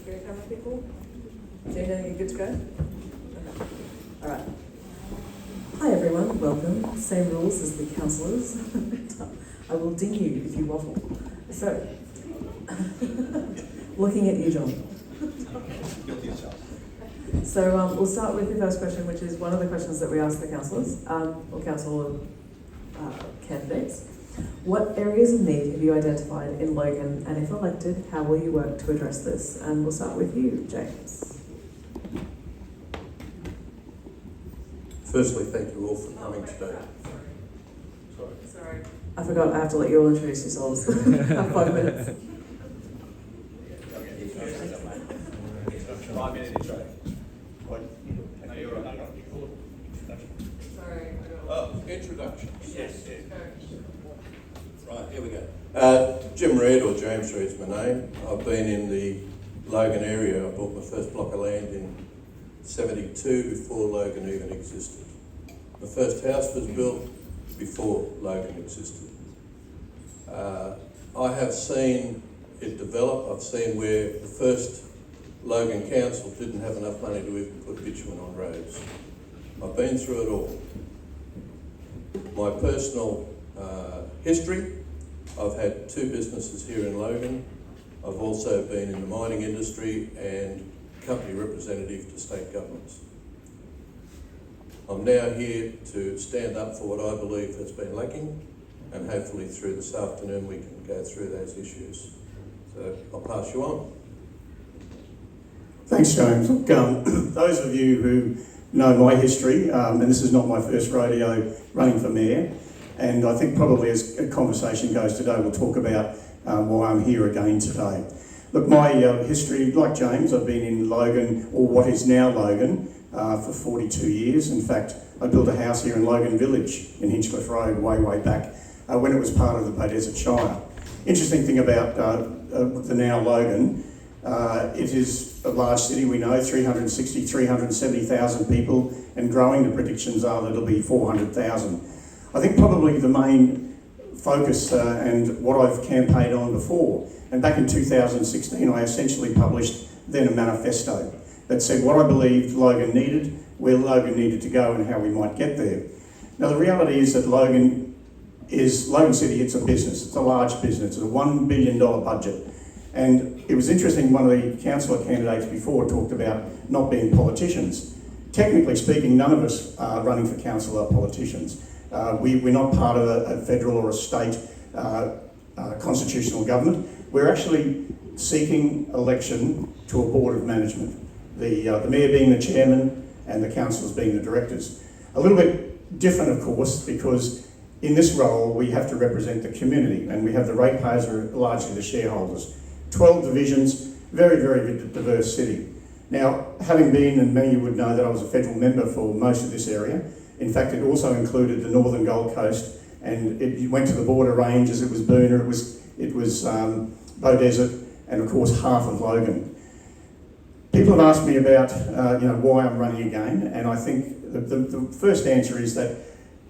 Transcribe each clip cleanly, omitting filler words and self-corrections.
Okay, camera people? Gina, you good to go? Okay. All right. Hi everyone, welcome. Same rules as the councillors. I will ding you if you waffle. So, looking at you, John. So we'll start with the first question, which is one of the questions that we ask the councillors, or council candidates. What areas of need have you identified in Logan, and if elected, how will you work to address this? And we'll start with you, James. Firstly, thank you all for coming today. Sorry. I forgot, I have to let you all introduce yourselves. Have 5 minutes. 5 minute intro. Sorry. Introduction. Yes. Right, here we go. Jim Reid, or James Reid's my name. I've been in the Logan area. I bought my first block of land in 72 before Logan even existed. The first house was built before Logan existed. I have seen it develop. I've seen where the first Logan Council didn't have enough money to even put bitumen on roads. I've been through it all. My personal history, I've had 2 businesses here in Logan. I've also been in the mining industry and company representative to state governments. I'm now here to stand up for what I believe has been lacking, and hopefully through this afternoon we can go through those issues. So I'll pass you on. Thanks, James. Look, those of you who know my history, and this is not my first rodeo running for mayor, and I think probably as a conversation goes today, we'll talk about why I'm here again today. Look, my history, like James, I've been in Logan, or what is now Logan, for 42 years. In fact, I built a house here in Logan Village in Hinchcliffe Road way back when it was part of the Bay Desert Shire. Interesting thing about the now Logan, it is a large city, we know, 370,000 people, and growing. The predictions are that it'll be 400,000. I think probably the main focus and what I've campaigned on before, and back in 2016 I essentially published then a manifesto that said what I believed Logan needed, where Logan needed to go and how we might get there. Now the reality is that Logan City, it's a business, it's a large business, it's a $1 billion budget. And it was interesting, one of the councillor candidates before talked about not being politicians. Technically speaking, none of us running for council are politicians. We're not part of a federal or a state constitutional government. We're actually seeking election to a board of management. The mayor being the chairman and the councillors being the directors. A little bit different, of course, because in this role we have to represent the community, and we have the ratepayers who are largely the shareholders. 12 divisions, very diverse city. Now, having been, and many of you would know that I was a federal member for most of this area. In fact, it also included the northern Gold Coast, and it went to the border ranges. It was Boona, it was Bow Desert, and of course half of Logan. People have asked me about why I'm running again, and I think the first answer is that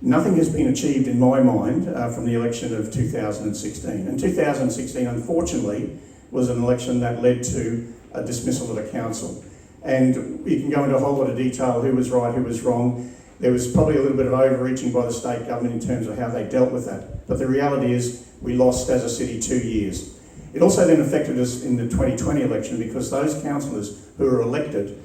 nothing has been achieved in my mind from the election of 2016. And 2016, unfortunately, was an election that led to a dismissal of the council. And you can go into a whole lot of detail, who was right, who was wrong. There was probably a little bit of overreaching by the state government in terms of how they dealt with that. But the reality is we lost as a city 2 years. It also then affected us in the 2020 election because those councillors who were elected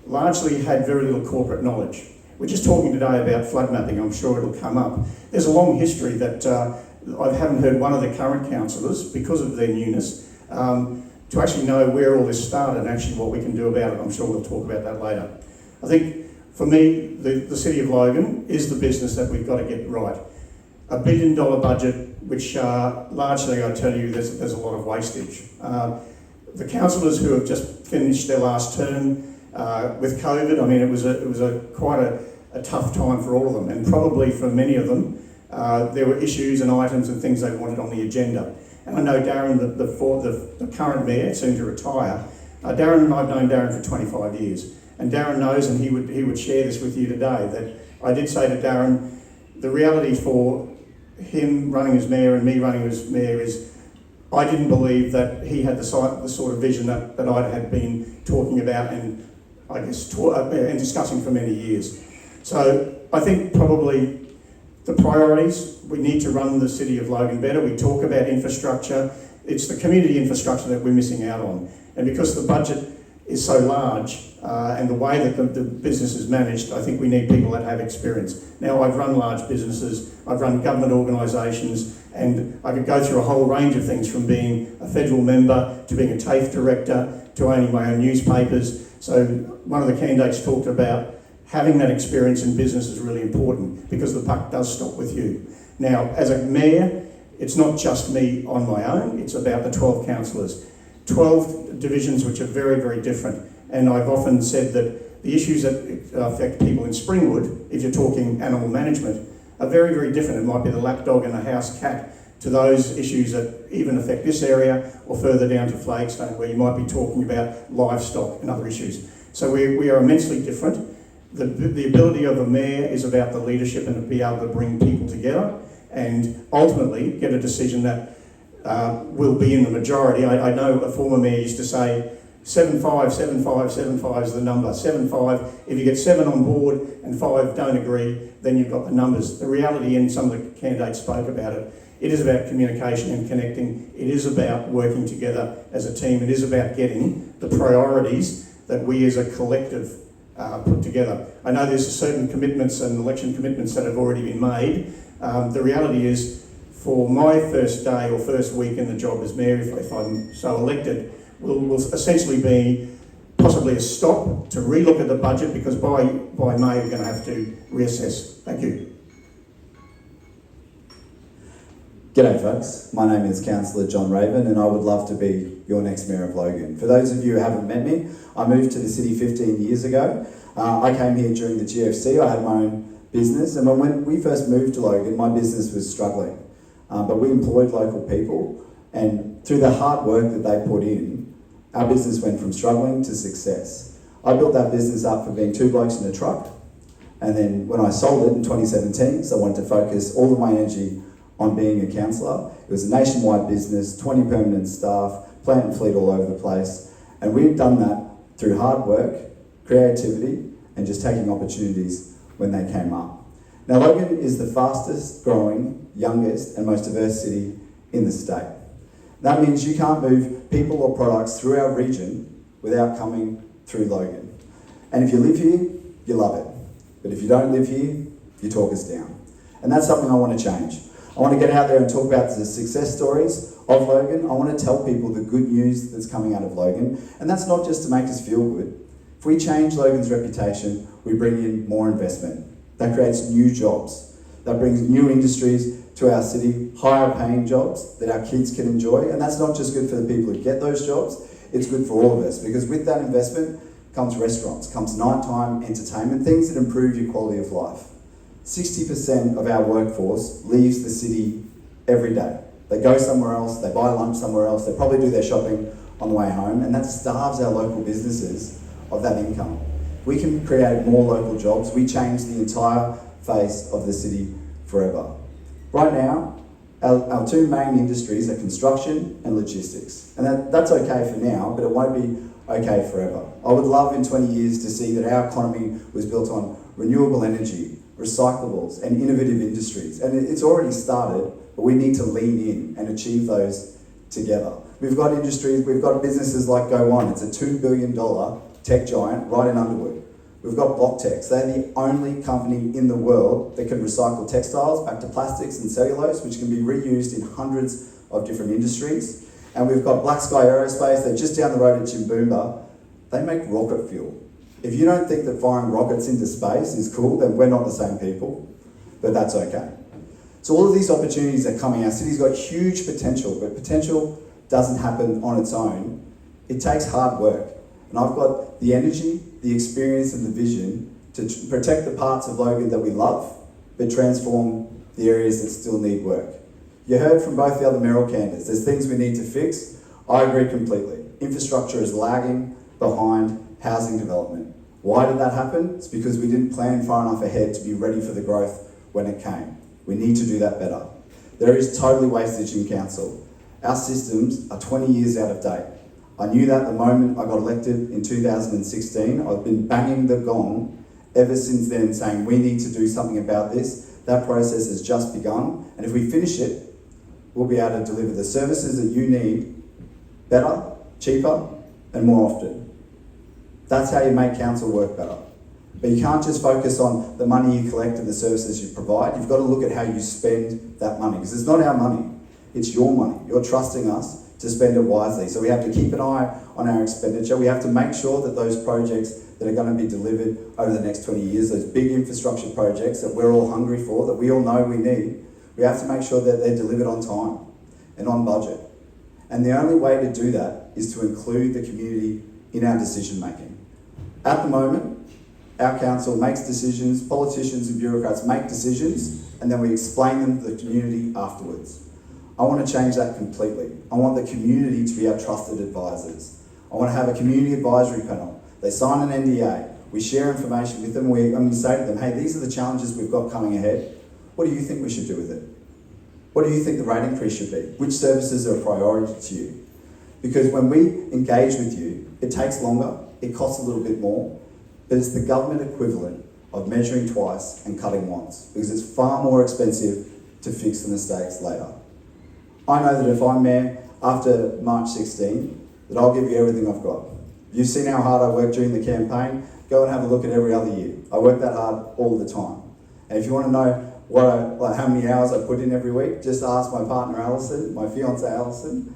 largely had very little corporate knowledge. We're just talking today about flood mapping, I'm sure it'll come up. There's a long history that I haven't heard one of the current councillors, because of their newness, to actually know where all this started and actually what we can do about it. I'm sure we'll talk about that later. I think for me, the City of Logan is the business that we've got to get right. $1 billion budget, which largely, I tell you, there's a lot of wastage. The councillors who have just finished their last term with COVID, I mean, it was quite a tough time for all of them, and probably for many of them, there were issues and items and things they wanted on the agenda. And I know Darren, the current mayor, soon to retire, Darren and I've known Darren for 25 years. And Darren knows, and he would share this with you today, that I did say to Darren, the reality for him running as mayor and me running as mayor is I didn't believe that he had the sort of vision that I had been talking about and I guess and discussing for many years. So I think probably the priorities, we need to run the City of Logan better. We talk about infrastructure. It's the community infrastructure that we're missing out on. And because the budget is so large and the way that the business is managed, I think we need people that have experience. Now, I've run large businesses, I've run government organisations, and I could go through a whole range of things from being a federal member to being a TAFE director to owning my own newspapers. So one of the candidates talked about having that experience in business is really important because the buck does stop with you. Now, as a mayor, it's not just me on my own, it's about the 12 councillors. 12 divisions which are very, very different. And I've often said that the issues that affect people in Springwood, if you're talking animal management, are very, very different. It might be the lapdog and the house cat to those issues that even affect this area or further down to Flagstone where you might be talking about livestock and other issues. So we are immensely different. The ability of a mayor is about the leadership and to be able to bring people together and ultimately get a decision that will be in the majority. I know a former mayor used to say 7-5, 7-5, 7-5 is the number. 7-5, if you get 7 on board and 5 don't agree, then you've got the numbers. The reality, and some of the candidates spoke about it, it is about communication and connecting. It is about working together as a team. It is about getting the priorities that we as a collective put together. I know there's certain commitments and election commitments that have already been made. The reality is, for my first day or first week in the job as mayor, if I'm so elected, will essentially be possibly a stop to relook at the budget because by May we're going to have to reassess. Thank you. G'day folks, my name is Councillor John Raven and I would love to be your next Mayor of Logan. For those of you who haven't met me, I moved to the city 15 years ago. I came here during the GFC, I had my own business, and when we first moved to Logan, my business was struggling. But we employed local people, and through the hard work that they put in, our business went from struggling to success. I built that business up for being 2 blokes in a truck, and then when I sold it in 2017, so I wanted to focus all of my energy on being a councillor. It was a nationwide business, 20 permanent staff, plant and fleet all over the place, and we've done that through hard work, creativity, and just taking opportunities when they came up. Now, Logan is the fastest growing, youngest, and most diverse city in the state. That means you can't move people or products through our region without coming through Logan. And if you live here, you love it. But if you don't live here, you talk us down. And that's something I want to change. I want to get out there and talk about the success stories of Logan. I want to tell people the good news that's coming out of Logan. And that's not just to make us feel good. If we change Logan's reputation, we bring in more investment. That creates new jobs. That brings new industries to our city, higher paying jobs that our kids can enjoy. And that's not just good for the people who get those jobs, it's good for all of us. Because with that investment comes restaurants, comes nighttime entertainment, things that improve your quality of life. 60% of our workforce leaves the city every day. They go somewhere else, they buy lunch somewhere else, they probably do their shopping on the way home, and that starves our local businesses of that income. We can create more local jobs, we change the entire face of the city forever. Right now, our 2 main industries are construction and logistics. And that's okay for now, but it won't be okay forever. I would love in 20 years to see that our economy was built on renewable energy, recyclables and innovative industries. And it's already started, but we need to lean in and achieve those together. We've got industries, we've got businesses like Go On. It's a $2 billion tech giant right in Underwood. We've got Blocktex. They're the only company in the world that can recycle textiles back to plastics and cellulose, which can be reused in hundreds of different industries. And we've got Black Sky Aerospace. They're just down the road at Chimboomba. They make rocket fuel. If you don't think that firing rockets into space is cool, then we're not the same people, but that's okay. So all of these opportunities are coming. Our city's got huge potential, but potential doesn't happen on its own. It takes hard work. And I've got the energy, the experience and the vision to protect the parts of Logan that we love, but transform the areas that still need work. You heard from both the other mayoral candidates, there's things we need to fix. I agree completely. Infrastructure is lagging behind housing development. Why did that happen? It's because we didn't plan far enough ahead to be ready for the growth when it came. We need to do that better. There is totally wastage in council. Our systems are 20 years out of date. I knew that the moment I got elected in 2016. I've been banging the gong ever since then, saying we need to do something about this. That process has just begun, and if we finish it, we'll be able to deliver the services that you need better, cheaper, and more often. That's how you make council work better. But you can't just focus on the money you collect and the services you provide. You've got to look at how you spend that money, because it's not our money, it's your money. You're trusting us to spend it wisely. So we have to keep an eye on our expenditure. We have to make sure that those projects that are going to be delivered over the next 20 years, those big infrastructure projects that we're all hungry for, that we all know we need, we have to make sure that they're delivered on time and on budget. And the only way to do that is to include the community in our decision making. At the moment, our council makes decisions, politicians and bureaucrats make decisions, and then we explain them to the community afterwards. I want to change that completely. I want the community to be our trusted advisors. I want to have a community advisory panel. They sign an NDA. We share information with them. And we say to them, hey, these are the challenges we've got coming ahead. What do you think we should do with it? What do you think the rate increase should be? Which services are a priority to you? Because when we engage with you, it takes longer, it costs a little bit more, but it's the government equivalent of measuring twice and cutting once, because it's far more expensive to fix the mistakes later. I know that if I'm mayor after March 16, that I'll give you everything I've got. You've seen how hard I worked during the campaign. Go and have a look at every other year. I work that hard all the time. And if you want to know how many hours I put in every week, just ask my partner Alison, my fiance Alison,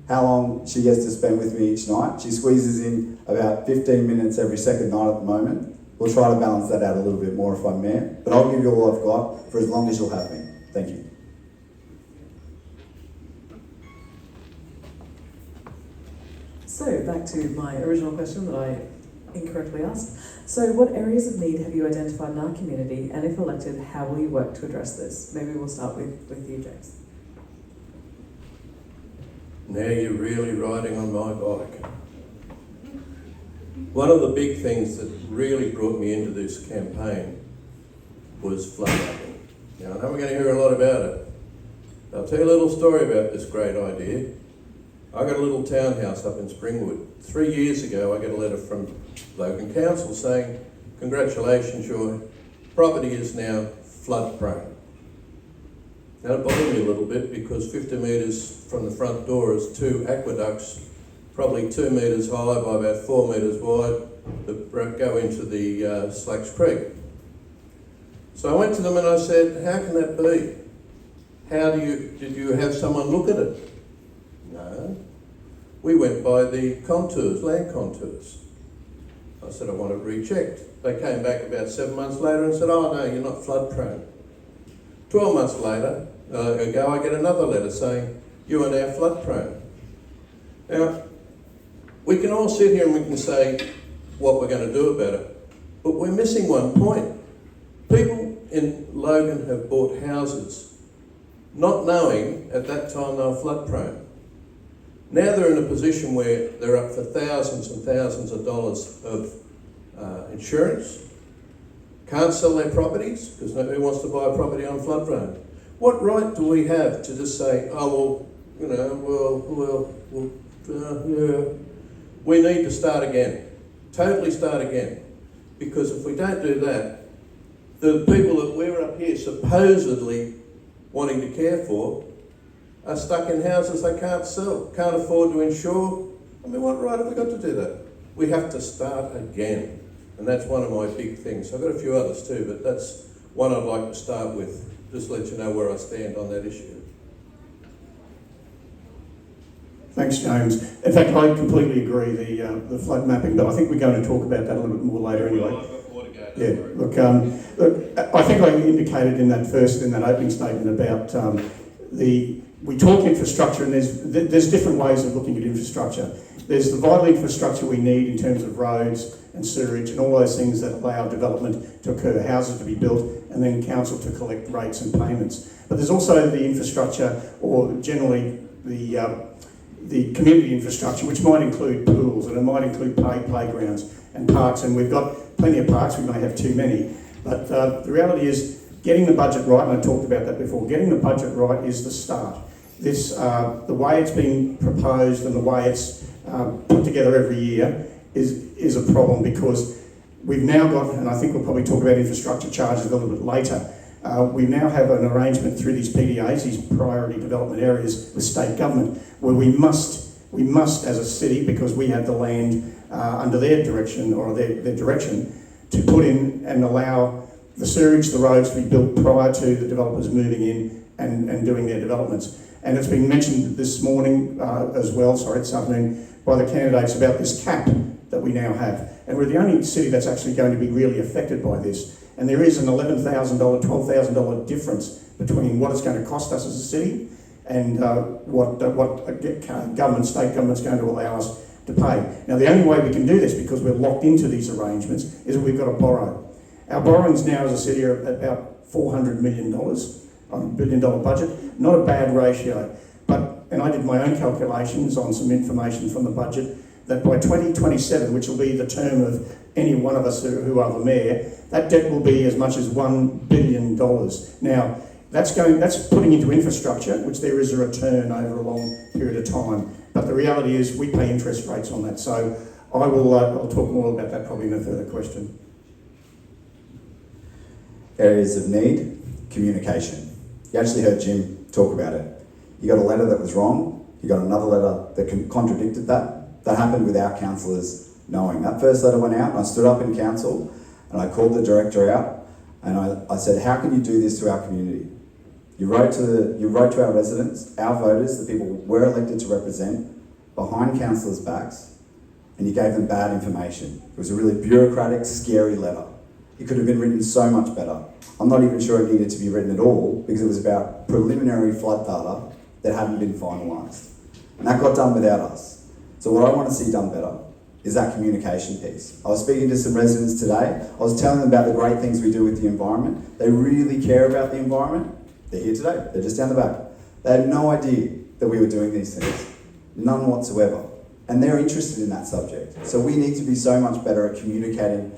how long she gets to spend with me each night. She squeezes in about 15 minutes every second night at the moment. We'll try to balance that out a little bit more if I'm mayor, but I'll give you all I've got for as long as you'll have me. Thank you. So back to my original question that I incorrectly asked. So what areas of need have you identified in our community, and if elected, how will you work to address this? Maybe we'll start with you, James. Now you're really riding on my bike. One of the big things that really brought me into this campaign was flood mapping. Now I know we're going to hear a lot about it. I'll tell you a little story about this great idea. I got a little townhouse up in Springwood. 3 years ago I got a letter from Logan Council saying, congratulations, your property is now flood prone. Now it bothered me a little bit because 50 metres from the front door is two aqueducts, probably 2 metres high by about 4 metres wide, that go into the Slacks Creek. So I went to them and I said, how can that be? Did you have someone look at it? No. We went by the contours, land contours. I said, I want it rechecked. They came back about 7 months later and said, oh no, you're not flood prone. 12 months later, ago, I get another letter saying, you are now flood prone. Now, we can all sit here and we can say what we're going to do about it, but we're missing one point. People in Logan have bought houses not knowing at that time they were flood prone. Now they're in a position where they're up for thousands and thousands of dollars of insurance, can't sell their properties because nobody wants to buy a property on flood prone. What right do we have to just say, oh, we need to start again, totally start again? Because if we don't do that, the people that we're up here supposedly wanting to care for are stuck in houses they can't sell, can't afford to insure. I mean, what right have we got to do that? We have to start again. And that's one of my big things. I've got a few others too, but that's one I'd like to start with, just to let you know where I stand on that issue. Thanks, James. In fact, I completely agree, the flood mapping, but I think we're going to talk about that a little bit more later anyway. Yeah, look, I think I indicated in that opening statement about we talk infrastructure, and there's different ways of looking at infrastructure. There's the vital infrastructure we need in terms of roads and sewerage and all those things that allow development to occur, houses to be built, and then council to collect rates and payments. But there's also the infrastructure, or generally the community infrastructure, which might include pools, and it might include playgrounds and parks, and we've got plenty of parks, we may have too many. But the reality is, getting the budget right, and I talked about that before, getting the budget right is the start. the way it's been proposed and the way it's put together every year is a problem, because we've now got, and I think we'll probably talk about infrastructure charges a little bit later, we now have an arrangement through these PDAs, these priority development areas, with state government, where we must as a city, because we have the land under their direction, or their direction, to put in and allow the sewage, the roads to be built prior to the developers moving in and doing their developments. And it's been mentioned this morning this afternoon, by the candidates about this cap that we now have. And we're the only city that's actually going to be really affected by this. And there is an $11,000, $12,000 difference between what it's going to cost us as a city and what government, state government's going to allow us to pay. Now, the only way we can do this, because we're locked into these arrangements, is that we've got to borrow. Our borrowings now as a city are about $400 million on a $1 billion budget. Not a bad ratio. And I did my own calculations on some information from the budget, that by 2027, which will be the term of any one of us who are the mayor, that debt will be as much as $1 billion. Now, that's putting into infrastructure, which there is a return over a long period of time. But the reality is we pay interest rates on that. So I'll talk more about that probably in a further question. Areas of need, communication. You actually heard Jim talk about it. You got a letter that was wrong, you got another letter that contradicted that. That happened without councillors knowing. That first letter went out and I stood up in council and I called the director out and I said, how can you do this to our community? You wrote to our residents, our voters, the people we're elected to represent, behind councillors' backs, and you gave them bad information. It was a really bureaucratic, scary letter. It could have been written so much better. I'm not even sure it needed to be written at all, because it was about preliminary flood data that hadn't been finalised. And that got done without us. So what I want to see done better is that communication piece. I was speaking to some residents today. I was telling them about the great things we do with the environment. They really care about the environment. They're here today. They're just down the back. They had no idea that we were doing these things. None whatsoever. And they're interested in that subject. So we need to be so much better at communicating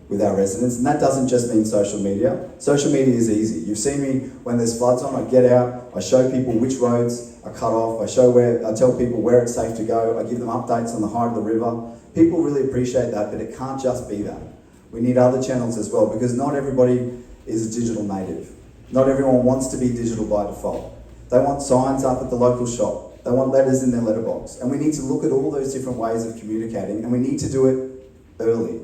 with our residents, and that doesn't just mean social media. Social media is easy. You've seen me when there's floods on, I get out, I show people which roads are cut off, I tell people where it's safe to go, I give them updates on the height of the river. People really appreciate that, but it can't just be that. We need other channels as well, because not everybody is a digital native. Not everyone wants to be digital by default. They want signs up at the local shop. They want letters in their letterbox. And we need to look at all those different ways of communicating, and we need to do it early.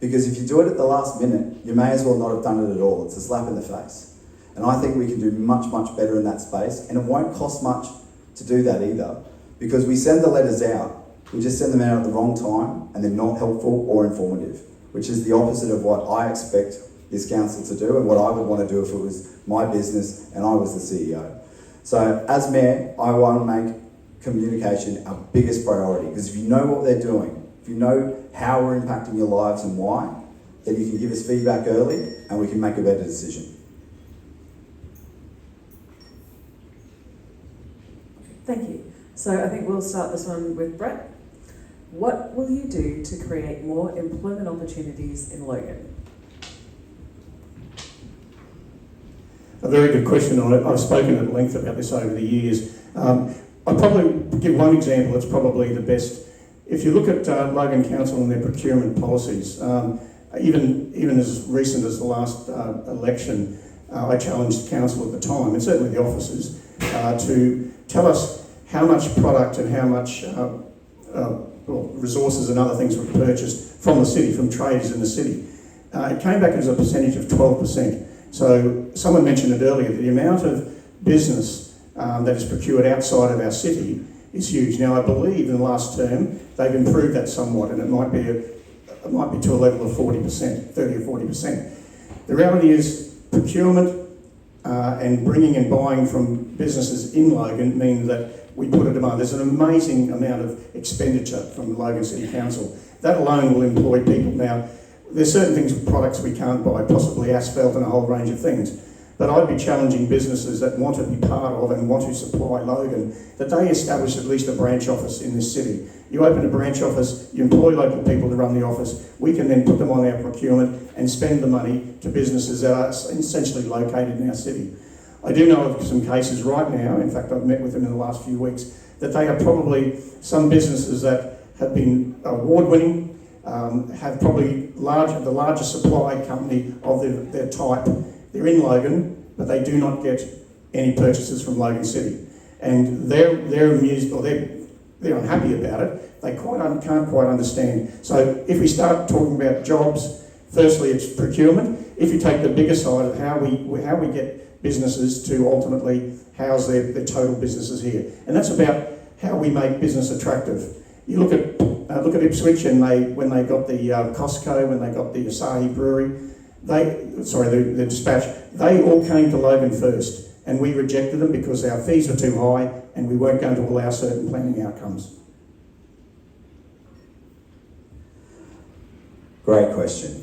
Because if you do it at the last minute, you may as well not have done it at all. It's a slap in the face. And I think we can do much, much better in that space. And it won't cost much to do that either. Because we send the letters out, we just send them out at the wrong time, and they're not helpful or informative, which is the opposite of what I expect this council to do and what I would want to do if it was my business and I was the CEO. So as mayor, I want to make communication our biggest priority, because if you know what they're doing, if you know how we're impacting your lives and why, then you can give us feedback early and we can make a better decision. Thank you. So I think we'll start this one with Brett. What will you do to create more employment opportunities in Logan? A very good question. I've spoken at length about this over the years. I'll probably give one example that's probably the best. If you look at Logan Council and their procurement policies, even as recent as the last election, I challenged council at the time, and certainly the officers, to tell us how much product and how much resources and other things were purchased from the city, from traders in the city. It came back as a percentage of 12%. So someone mentioned it earlier, the amount of business that is procured outside of our city is huge. Now, I believe in the last term they've improved that somewhat, and it might be to a level of 40%, 30 or 40%. The reality is procurement and bringing and buying from businesses in Logan mean that we put a demand. There's an amazing amount of expenditure from Logan City Council. That alone will employ people. Now, there's certain things, products we can't buy, possibly asphalt and a whole range of things. But I'd be challenging businesses that want to be part of and want to supply Logan, that they establish at least a branch office in this city. You open a branch office, you employ local people to run the office, we can then put them on our procurement and spend the money to businesses that are essentially located in our city. I do know of some cases right now, in fact I've met with them in the last few weeks, that they are probably some businesses that have been award-winning, have probably the largest supply company of their type. They're in Logan, but they do not get any purchases from Logan City. And they're amused, or they're unhappy about it. They can't quite understand. So if we start talking about jobs, firstly it's procurement. If you take the bigger side of how we get businesses to ultimately house their total businesses here, and that's about how we make business attractive. You look at Ipswich, and when they got the Costco, when they got the Asahi Brewery, the Dispatch, they all came to Logan first, and we rejected them because our fees were too high and we weren't going to allow certain planning outcomes. Great question.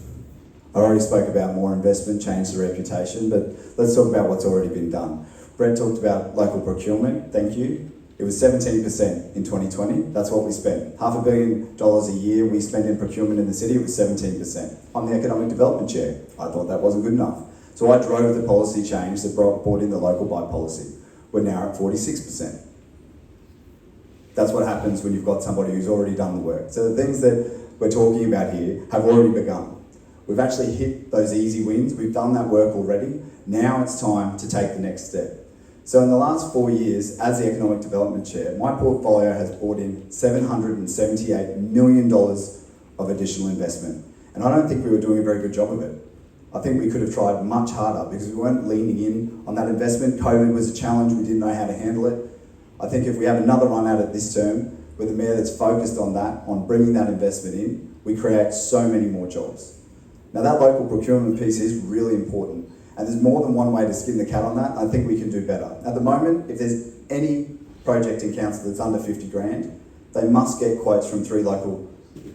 I already spoke about more investment, change the reputation, but let's talk about what's already been done. Brett talked about local procurement, thank you. It was 17% in 2020, that's what we spent. $500 million a year we spend in procurement in the city, it was 17%. I'm the Economic Development Chair, I thought that wasn't good enough. So I drove the policy change that brought in the local buy policy. We're now at 46%. That's what happens when you've got somebody who's already done the work. So the things that we're talking about here have already begun. We've actually hit those easy wins, we've done that work already. Now it's time to take the next step. So in the last 4 years, as the Economic Development Chair, my portfolio has brought in $778 million of additional investment. And I don't think we were doing a very good job of it. I think we could have tried much harder because we weren't leaning in on that investment. COVID was a challenge, we didn't know how to handle it. I think if we have another run at it this term, with a mayor that's focused on that, on bringing that investment in, we create so many more jobs. Now that local procurement piece is really important. And there's more than one way to skin the cat on that. I think we can do better. At the moment, if there's any project in council that's under 50 grand, they must get quotes from 3 local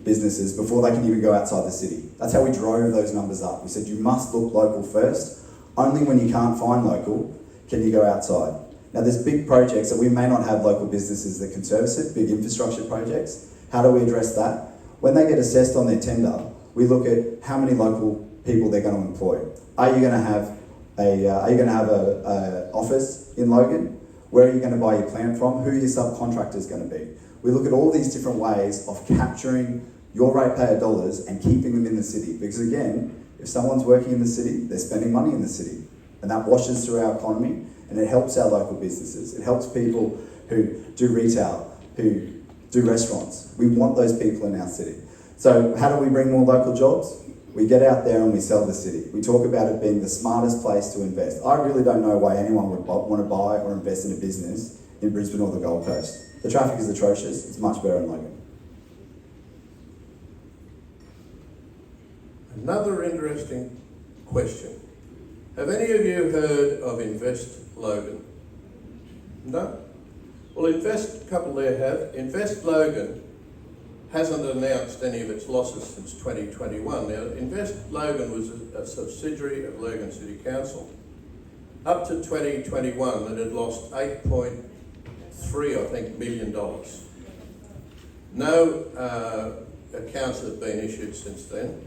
businesses before they can even go outside the city. That's how we drove those numbers up. We said you must look local first. Only when you can't find local can you go outside. Now there's big projects that we may not have local businesses that can service it, big infrastructure projects. How do we address that? When they get assessed on their tender, we look at how many local people they're going to employ. Are you going to have a office in Logan? Where are you going to buy your plant from? Who are your subcontractors going to be? We look at all these different ways of capturing your ratepayer dollars and keeping them in the city. Because again, if someone's working in the city, they're spending money in the city. And that washes through our economy and it helps our local businesses. It helps people who do retail, who do restaurants. We want those people in our city. So how do we bring more local jobs? We get out there and we sell the city. We talk about it being the smartest place to invest. I really don't know why anyone would want to buy or invest in a business in Brisbane or the Gold Coast. The traffic is atrocious. It's much better in Logan. Another interesting question. Have any of you heard of Invest Logan? No? Well, a couple there have. Invest Logan hasn't announced any of its losses since 2021. Now, Invest Logan was a subsidiary of Logan City Council. Up to 2021, it had lost $8.3 million. No accounts have been issued since then.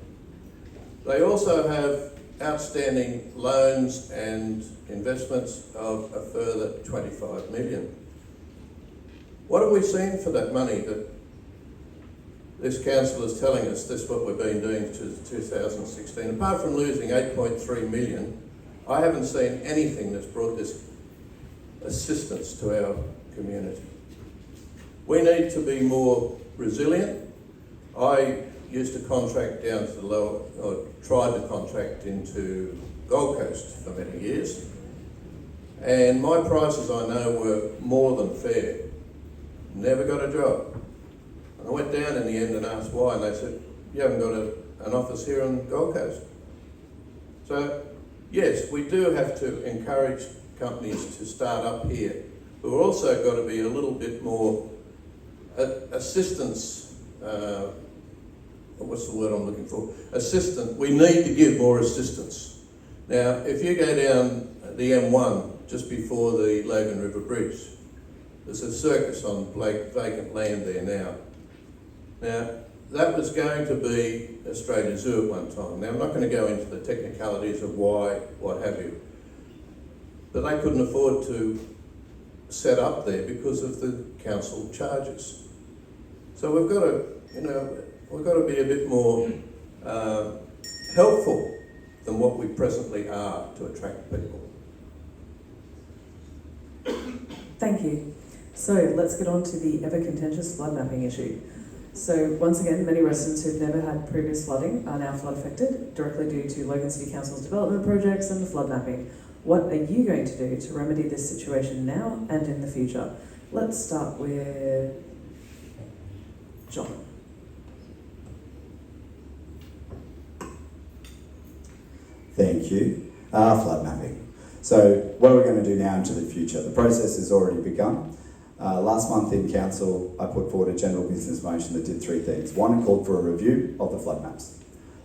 They also have outstanding loans and investments of a further $25 million. What have we seen for that money that this council is telling us this is what we've been doing since 2016? Apart from losing $8.3 million, I haven't seen anything that's brought this assistance to our community. We need to be more resilient. I used to contract down to the lower, or tried to contract into Gold Coast for many years. And my prices, I know, were more than fair. Never got a job. And I went down in the end and asked why, and they said, you haven't got an office here on Gold Coast. So, yes, we do have to encourage companies to start up here, but we've also got to be a little bit more assistance, what's the word I'm looking for? We need to give more assistance. Now, if you go down the M1 just before the Logan River Bridge, there's a circus on vacant land there now. Now, that was going to be Australia Zoo at one time. Now, I'm not going to go into the technicalities of why, what have you. But but they couldn't afford to set up there because of the council charges. So we've got to, we've got to be a bit more helpful than what we presently are to attract people. Thank you. So let's get on to the ever contentious flood mapping issue. So once again, many residents who've never had previous flooding are now flood affected, directly due to Logan City Council's development projects and the flood mapping. What are you going to do to remedy this situation now and in the future? Let's start with John. Thank you. Flood mapping. So what are we going to do now into the future? The process has already begun. Last month in council, I put forward a general business motion that did three things. One, it called for a review of the flood maps.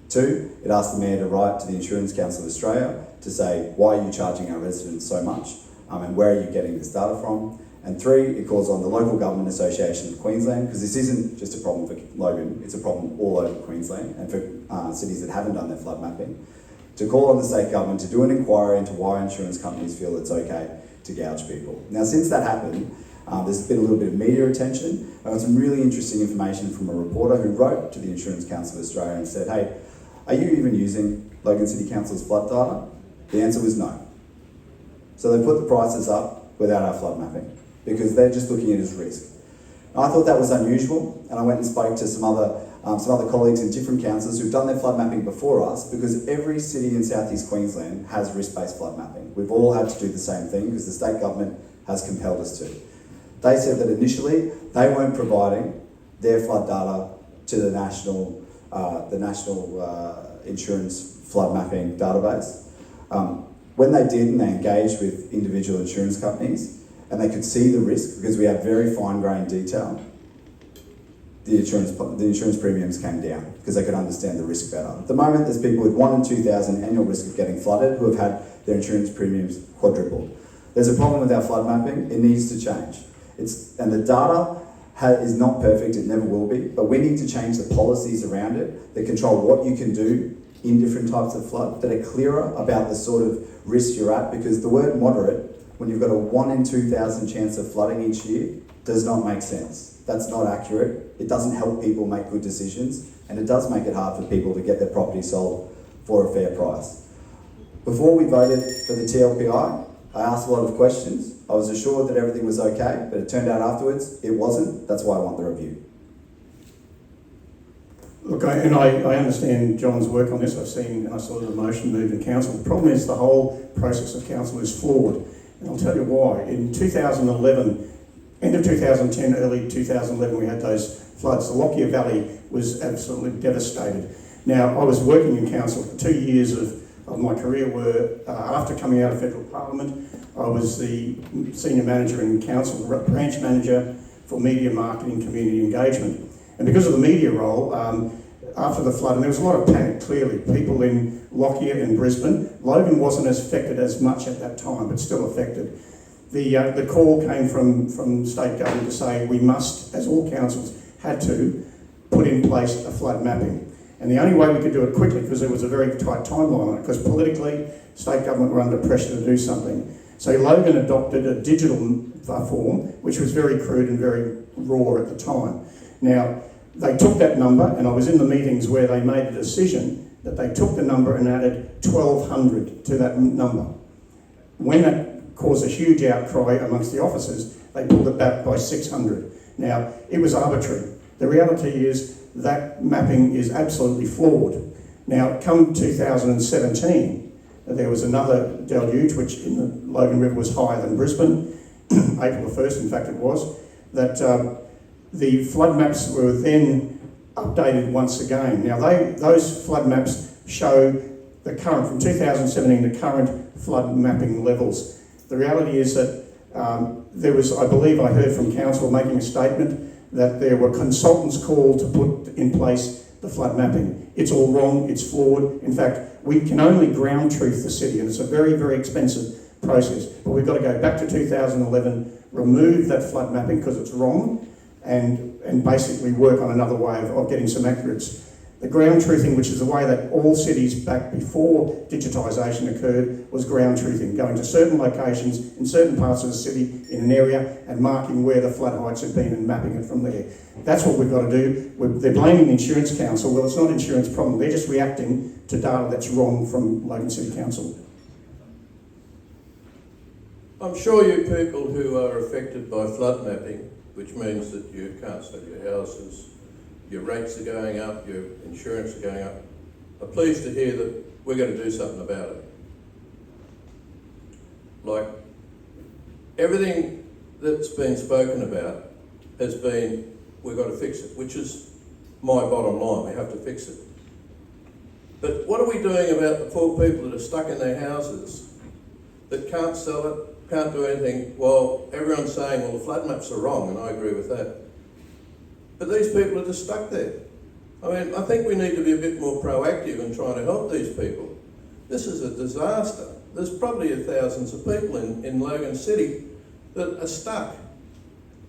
Two, it asked the Mayor to write to the Insurance Council of Australia to say, why are you charging our residents so much? And where are you getting this data from? And three, it calls on the Local Government Association of Queensland, because this isn't just a problem for Logan, it's a problem all over Queensland and for cities that haven't done their flood mapping, to call on the state government to do an inquiry into why insurance companies feel it's okay to gouge people. Now, since that happened, there's been a little bit of media attention. I got some really interesting information from a reporter who wrote to the Insurance Council of Australia and said, hey, are you even using Logan City Council's flood data? The answer was no. So they put the prices up without our flood mapping because they're just looking at it as risk. Now, I thought that was unusual, and I went and spoke to some other colleagues in different councils who've done their flood mapping before us, because every city in southeast Queensland has risk-based flood mapping. We've all had to do the same thing because the state government has compelled us to. They said that initially they weren't providing their flood data to the national insurance flood mapping database. When they did, and they engaged with individual insurance companies, and they could see the risk because we have very fine-grained detail, the insurance premiums came down because they could understand the risk better. At the moment, there's people with 1 in 2,000 annual risk of getting flooded who have had their insurance premiums quadrupled. There's a problem with our flood mapping. It needs to change. And the data is not perfect, it never will be, but we need to change the policies around it that control what you can do in different types of flood, that are clearer about the sort of risk you're at, because the word moderate, when you've got a 1 in 2,000 chance of flooding each year, does not make sense. That's not accurate. It doesn't help people make good decisions, and it does make it hard for people to get their property sold for a fair price. Before we voted for the TLPI, I asked a lot of questions. I was assured that everything was okay, but it turned out afterwards it wasn't. That's why I want the review. Look, I understand John's work on this. I saw the motion moved in council. The problem is the whole process of council is flawed, and I'll tell you why. In 2011, end of 2010, early 2011, we had those floods. The Lockyer Valley was absolutely devastated. Now, I was working in council for 2 years of my career were, after coming out of federal parliament, I was the senior manager in council, branch manager for media marketing, community engagement. And because of the media role, after the flood, and there was a lot of panic, clearly, people in Lockyer and Brisbane. Logan wasn't as affected as much at that time, but still affected. The call came from state government to say we must, as all councils had to, put in place a flood mapping. And the only way we could do it quickly, because there was a very tight timeline on it, because politically, state government were under pressure to do something. So Logan adopted a digital form, which was very crude and very raw at the time. Now, they took that number, and I was in the meetings where they made a decision that they took the number and added 1,200 to that number. When that caused a huge outcry amongst the officers, they pulled it back by 600. Now, it was arbitrary. The reality is that mapping is absolutely flawed. Now, come 2017, there was another deluge, which in the Logan River was higher than Brisbane, April the 1st, in fact it was, that the flood maps were then updated once again. Now, those flood maps show the current, from 2017, the current flood mapping levels. The reality is that there was, I believe I heard from council making a statement that there were consultants called to put in place the flood mapping. It's all wrong, it's flawed. In fact, we can only ground truth the city, and it's a very, very expensive process. But we've got to go back to 2011, remove that flood mapping because it's wrong, and basically work on another way of getting some accuracy. The ground truthing, which is the way that all cities back before digitisation occurred, was ground truthing, going to certain locations in certain parts of the city in an area and marking where the flood heights had been and mapping it from there. That's what we've got to do. They're blaming the Insurance Council. Well, it's not an insurance problem. They're just reacting to data that's wrong from Logan City Council. I'm sure you people who are affected by flood mapping, which means that you can't sell your houses, your rates are going up, your insurance are going up, are pleased to hear that we're going to do something about it. Like, everything that's been spoken about has been, we've got to fix it, which is my bottom line, we have to fix it. But what are we doing about the poor people that are stuck in their houses, that can't sell it, can't do anything? Well, everyone's saying, well, the flood maps are wrong, and I agree with that. But these people are just stuck there. I mean, I think we need to be a bit more proactive in trying to help these people. This is a disaster. There's probably thousands of people in Logan City that are stuck.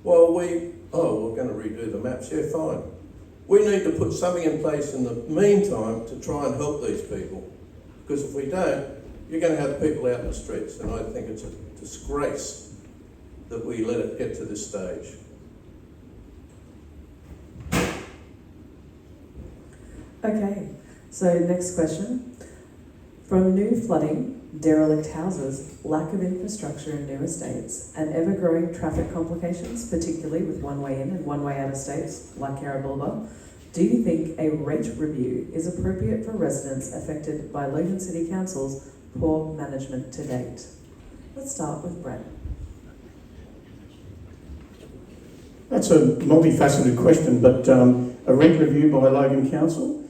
Well, we're going to redo the maps. Yeah, fine. We need to put something in place in the meantime to try and help these people. Because if we don't, you're going to have people out in the streets. And I think it's a disgrace that we let it get to this stage. Okay, so next question. From new flooding, derelict houses, lack of infrastructure in new estates, and ever-growing traffic complications, particularly with one-way in and one-way out estates like Carabulba, do you think a rate review is appropriate for residents affected by Logan City Council's poor management to date? Let's start with Brett. That's a multifaceted question, but a rate review by Logan Council?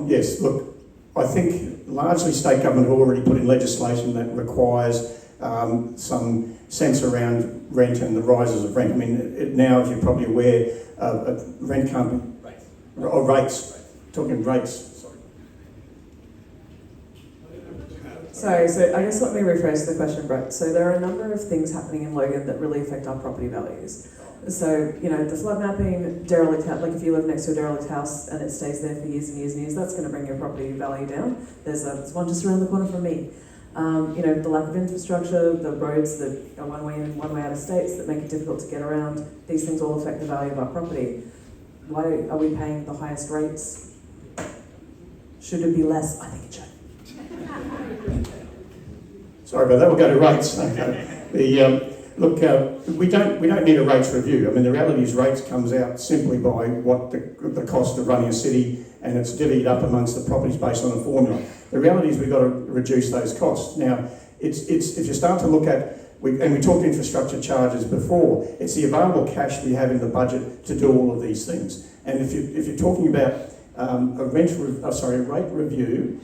Yes, look, I think largely state government have already put in legislation that requires some sense around rent and the rises of rent. I mean, now, as you're probably aware, rent can't be... Rates. Talking rates. Sorry, so I guess let me rephrase the question, Brett. So there are a number of things happening in Logan that really affect our property values. So, you know, the flood mapping, derelict house, like if you live next to a derelict house and it stays there for years and years and years, that's going to bring your property value down. There's one just around the corner from me. You know, the lack of infrastructure, the roads that are one way in and one way out of states that make it difficult to get around, these things all affect the value of our property. Why are we paying the highest rates? Should it be less? I think it should. Sorry about that, we'll go to rates. Look, we don't need a rates review. I mean, the reality is rates comes out simply by what the cost of running a city, and it's divvied up amongst the properties based on a formula. The reality is we've got to reduce those costs. Now, it's if you start to look at, we talked infrastructure charges before, it's the available cash we have in the budget to do all of these things. And if you're talking about a rate review,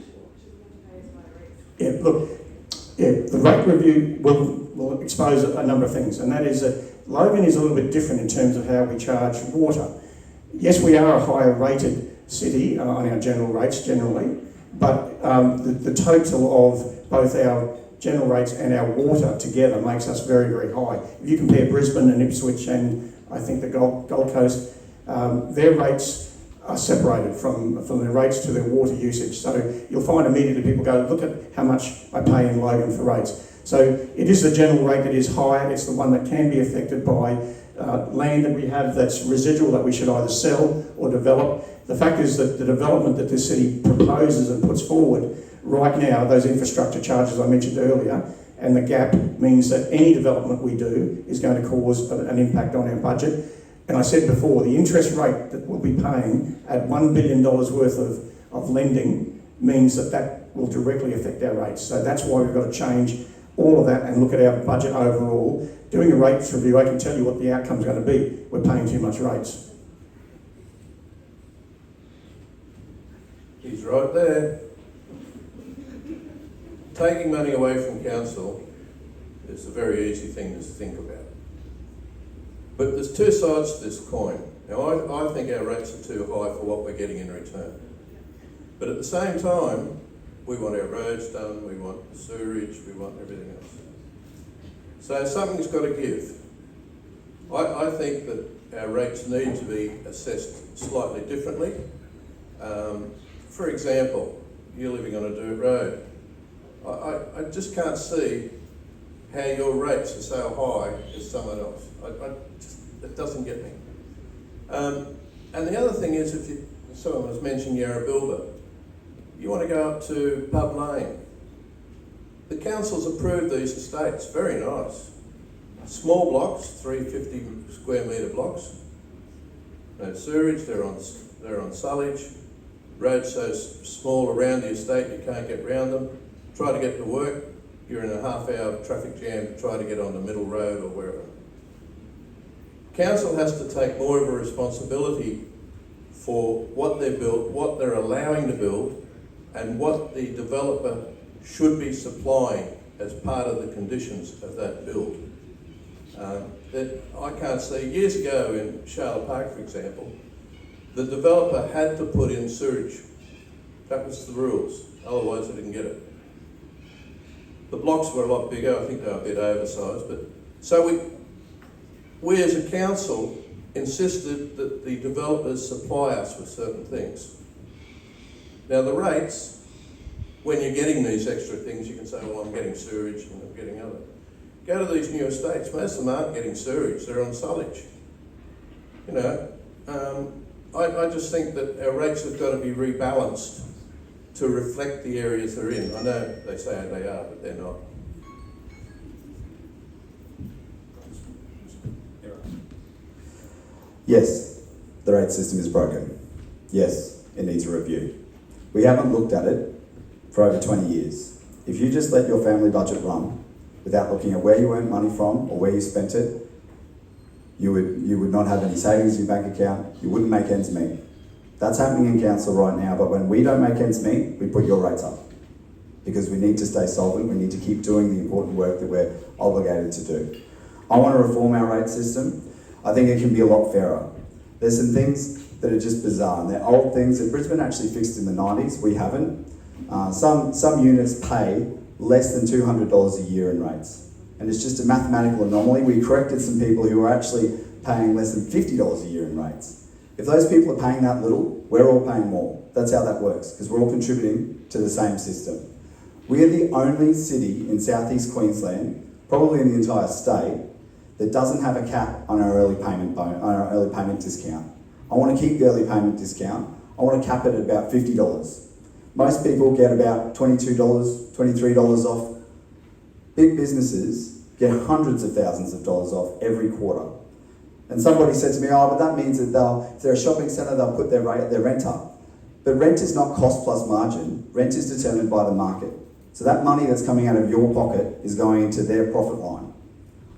the rate review will expose a number of things, and that is that Logan is a little bit different in terms of how we charge water. Yes, we are a higher rated city on our general rates generally, but the total of both our general rates and our water together makes us very, very high. If you compare Brisbane and Ipswich and I think the Gold Coast, their rates are separated from their rates to their water usage. So you'll find immediately people go, look at how much I pay in Logan for rates. So it is the general rate that is higher. It's the one that can be affected by land that we have that's residual that we should either sell or develop. The fact is that the development that this city proposes and puts forward right now, those infrastructure charges I mentioned earlier, and the gap means that any development we do is going to cause an impact on our budget. And I said before, the interest rate that we'll be paying at $1 billion worth of lending means that will directly affect our rates. So that's why we've got to change all of that and look at our budget overall. Doing a rates review, I can tell you what the outcome's going to be. We're paying too much rates. He's right there. Taking money away from council is a very easy thing to think about. But there's two sides to this coin. Now, I think our rates are too high for what we're getting in return. But at the same time, we want our roads done, we want the sewerage, we want everything else. So something's got to give. I think that our rates need to be assessed slightly differently. For example, you're living on a dirt road. I just can't see how your rates are so high as someone else. It doesn't get me. And the other thing is, someone was mentioning Yarrabilba, you want to go up to Pub Lane. The council's approved these estates, very nice. Small blocks, 350 square metre blocks. No sewage, they're on sullage. Roads so small around the estate you can't get round them. Try to get to work, you're in a half-hour traffic jam to try to get on the middle road or wherever. Council has to take more of a responsibility for what they've built, what they're allowing to build, and what the developer should be supplying as part of the conditions of that build. That I can't see. Years ago in Charlotte Park, for example, the developer had to put in sewage. That was the rules, otherwise they didn't get it. The blocks were a lot bigger, I think they were a bit oversized, but so we as a council insisted that the developers supply us with certain things. Now the rates, when you're getting these extra things, you can say, well, I'm getting sewage and I'm getting other. Go to these new estates, most of them aren't getting sewage, they're on sullage. You know, I just think that our rates have got to be rebalanced to reflect the areas they're in. I know they say they are, but they're not. Yes, the rate system is broken. Yes, it needs a review. We haven't looked at it for over 20 years. If you just let your family budget run without looking at where you earned money from or where you spent it, you would not have any savings in your bank account, you wouldn't make ends meet. That's happening in council right now, but when we don't make ends meet, we put your rates up. Because we need to stay solvent, we need to keep doing the important work that we're obligated to do. I want to reform our rate system. I think it can be a lot fairer. There's some things that are just bizarre, and they're old things that Brisbane actually fixed in the 90s, we haven't. Some units pay less than $200 a year in rates. And it's just a mathematical anomaly. We corrected some people who are actually paying less than $50 a year in rates. If those people are paying that little, we're all paying more. That's how that works, because we're all contributing to the same system. We are the only city in southeast Queensland, probably in the entire state, that doesn't have a cap on our early payment discount. I want to keep the early payment discount. I want to cap it at about $50. Most people get about $22, $23 off. Big businesses get hundreds of thousands of dollars off every quarter. And somebody said to me, oh, but that means that if they're a shopping centre, they'll put their rent up. But rent is not cost plus margin. Rent is determined by the market. So that money that's coming out of your pocket is going into their profit line.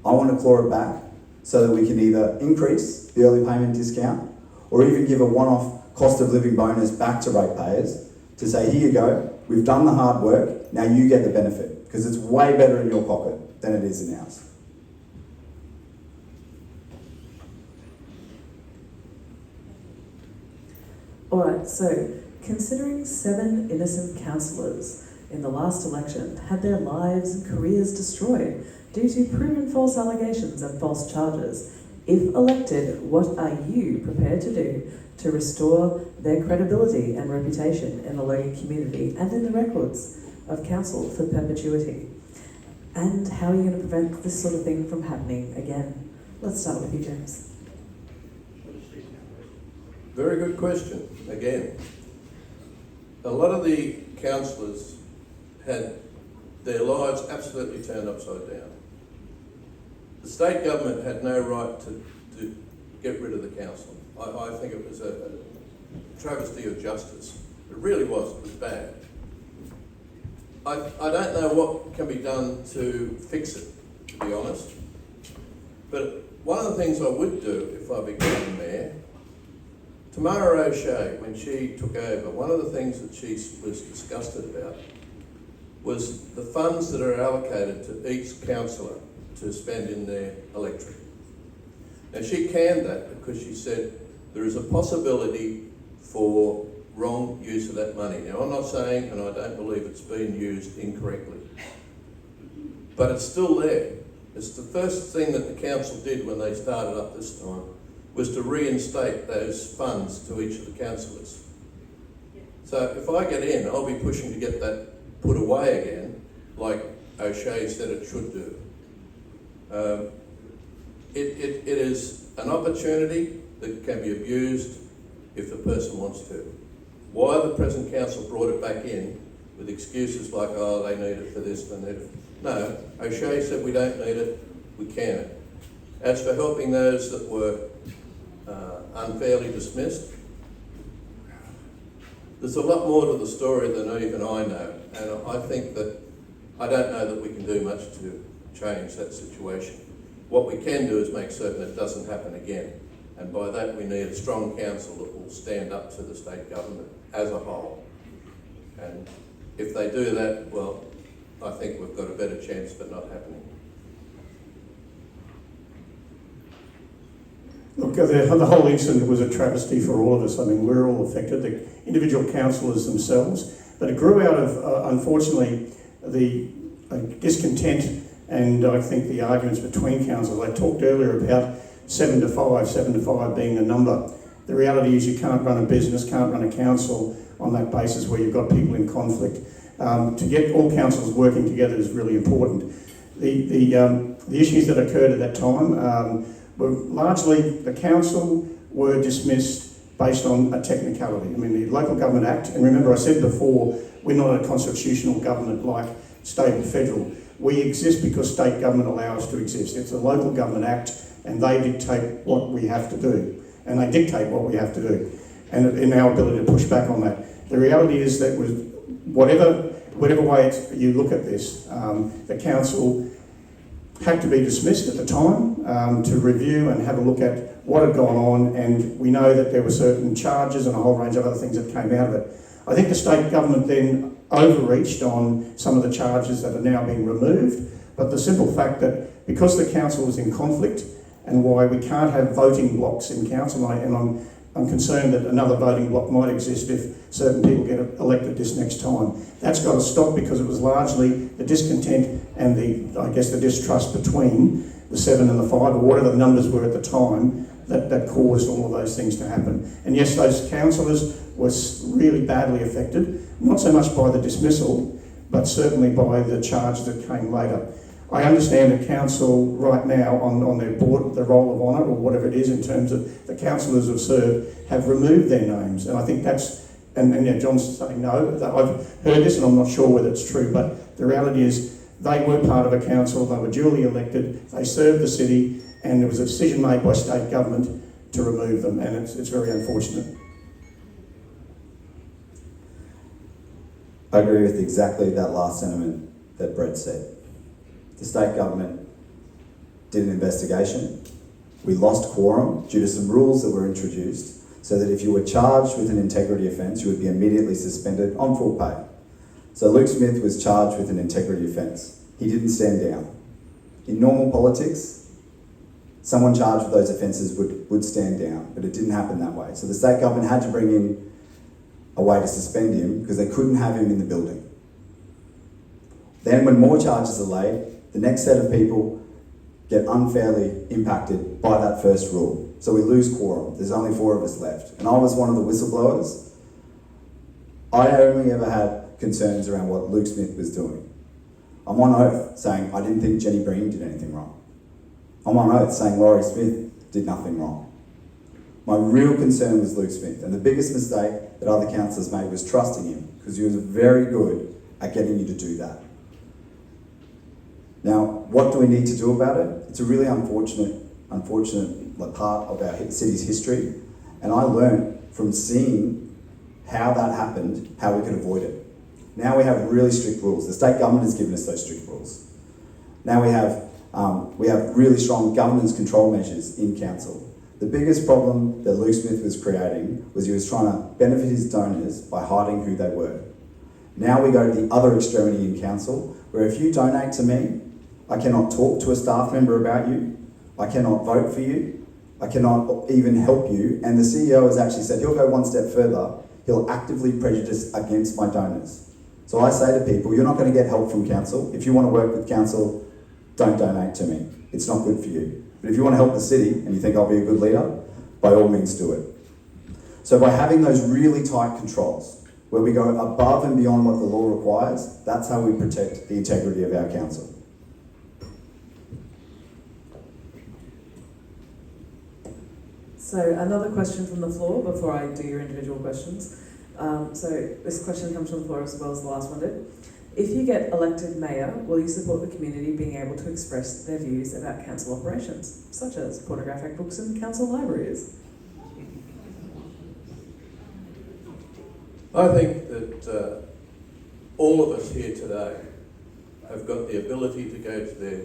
I want to claw it back so that we can either increase the early payment discount or even give a one-off cost of living bonus back to ratepayers to say, here you go, we've done the hard work, now you get the benefit, because it's way better in your pocket than it is in ours. Alright, so considering 7 innocent councillors in the last election had their lives and careers destroyed due to proven false allegations and false charges, if elected, what are you prepared to do to restore their credibility and reputation in the Logan community and in the records of council for perpetuity? And how are you going to prevent this sort of thing from happening again? Let's start with you, James. Very good question, again. A lot of the councillors had their lives absolutely turned upside down. The state government had no right to get rid of the council. I think it was a travesty of justice. It really was. It was bad. I don't know what can be done to fix it, to be honest. But one of the things I would do if I became mayor, Tamara O'Shea, when she took over, one of the things that she was disgusted about was the funds that are allocated to each councillor to spend in their electorate. Now she canned that because she said there is a possibility for wrong use of that money. Now I'm not saying, and I don't believe it's been used incorrectly, but it's still there. It's the first thing that the council did when they started up this time, was to reinstate those funds to each of the councillors. So if I get in, I'll be pushing to get that put away again, like O'Shea said it should do. It is an opportunity that can be abused if the person wants to. Why the present council brought it back in with excuses like, oh, they need it for this, they need it. No, O'Shea said we don't need it, we can. As for helping those that were unfairly dismissed, there's a lot more to the story than even I know, and I think that I don't know that we can do much to change that situation. What we can do is make certain it doesn't happen again, and by that we need a strong council that will stand up to the state government as a whole. And if they do that, well, I think we've got a better chance of it not happening. Look, the whole incident was a travesty for all of us. I mean, we're all affected, the individual councillors themselves, but it grew out of, unfortunately, the discontent and I think the arguments between councils. I talked earlier about 7 to 5 being the number. The reality is you can't run a business, can't run a council on that basis where you've got people in conflict. To get all councils working together is really important. The issues that occurred at that time were largely the council were dismissed based on a technicality. I mean, the Local Government Act, and remember I said before, we're not a constitutional government like state and federal. We exist because state government allow us to exist. It's a Local Government Act and they dictate what we have to do. And they dictate what we have to do. And in our ability to push back on that. The reality is that with whatever way you look at this, the council had to be dismissed at the time to review and have a look at what had gone on, and we know that there were certain charges and a whole range of other things that came out of it. I think the state government then overreached on some of the charges that are now being removed, but the simple fact that because the council was in conflict and why we can't have voting blocks in council, and I'm concerned that another voting block might exist if certain people get elected this next time. That's got to stop because it was largely the discontent and the distrust between the 7 and the 5, or whatever the numbers were at the time, that caused all of those things to happen. And yes, those councillors were really badly affected, not so much by the dismissal, but certainly by the charge that came later. I understand that council right now on their board, the roll of honour or whatever it is in terms of the councillors have served, have removed their names. And I think that's, and yeah, John's saying no, I've heard this and I'm not sure whether it's true, but the reality is they were part of a council, they were duly elected, they served the city, and there was a decision made by state government to remove them, and it's very unfortunate. I agree with exactly that last sentiment that Brett said. The state government did an investigation. We lost quorum due to some rules that were introduced so that if you were charged with an integrity offence, you would be immediately suspended on full pay. So Luke Smith was charged with an integrity offence. He didn't stand down. In normal politics, someone charged with those offences would stand down, but it didn't happen that way. So the state government had to bring in a way to suspend him because they couldn't have him in the building. Then when more charges are laid, the next set of people get unfairly impacted by that first rule. So we lose quorum. There's only 4 of us left. And I was one of the whistleblowers. I only ever had concerns around what Luke Smith was doing. I'm on oath saying I didn't think Jenny Breen did anything wrong. I'm on oath saying Laurie Smith did nothing wrong. My real concern was Luke Smith, and the biggest mistake that other councillors made was trusting him, because he was very good at getting you to do that. Now, what do we need to do about it? It's a really unfortunate part of our city's history, and I learned from seeing how that happened, how we could avoid it. Now we have really strict rules. The state government has given us those strict rules. Now we have really strong governance control measures in council. The biggest problem that Luke Smith was creating was he was trying to benefit his donors by hiding who they were. Now we go to the other extremity in council, where if you donate to me, I cannot talk to a staff member about you, I cannot vote for you, I cannot even help you, and the CEO has actually said he'll go one step further, he'll actively prejudice against my donors. So I say to people, you're not going to get help from council. If you want to work with council, don't donate to me. It's not good for you. But if you want to help the city and you think I'll be a good leader, by all means do it. So by having those really tight controls, where we go above and beyond what the law requires. That's how we protect the integrity of our council. So another question from the floor before I do your individual questions. So this question comes from the floor as well as the last one did. If you get elected mayor, will you support the community being able to express their views about council operations, such as pornographic books in council libraries? I think that all of us here today have got the ability to go to their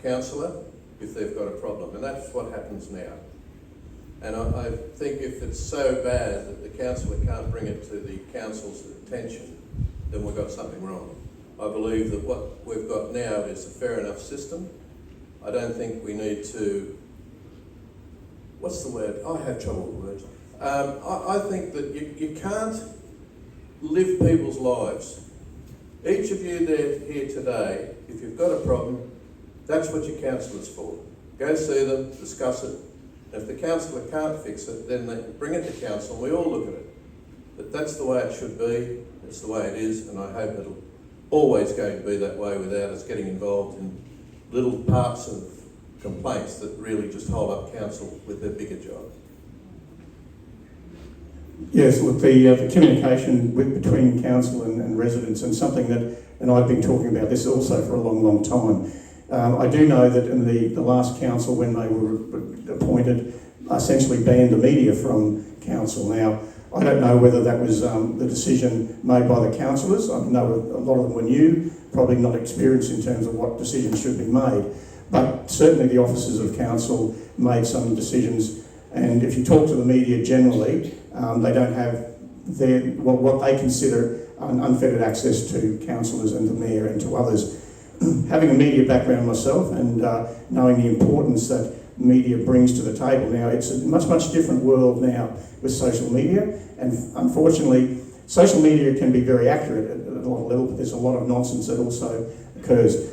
councillor if they've got a problem, and that's what happens now. And I think if it's so bad that the councillor can't bring it to the council's attention, then we've got something wrong. I believe that what we've got now is a fair enough system. I don't think we need to, what's the word? I have trouble with words. I think that you can't live people's lives. Each of you there here today, if you've got a problem, that's what your counsellor's for. Go see them, discuss it. If the councillor can't fix it, then they bring it to council and we all look at it. But that's the way it should be, it's the way it is, and I hope it'll always going to be that way without us getting involved in little parts of complaints that really just hold up council with their bigger job. Yes, look, the communication between council and residents, and something that, and I've been talking about this also for a long, long time. I do know that in the last council, when they were appointed, essentially banned the media from council. Now, I don't know whether that was the decision made by the councillors. I know a lot of them were new, probably not experienced in terms of what decisions should be made. But certainly the officers of council made some decisions, and if you talk to the media generally, they don't have what they consider unfettered access to councillors and the mayor and to others. Having a media background myself and knowing the importance that media brings to the table now, it's a much, much different world now with social media, and unfortunately social media can be very accurate at a lot of level, but there's a lot of nonsense that also occurs.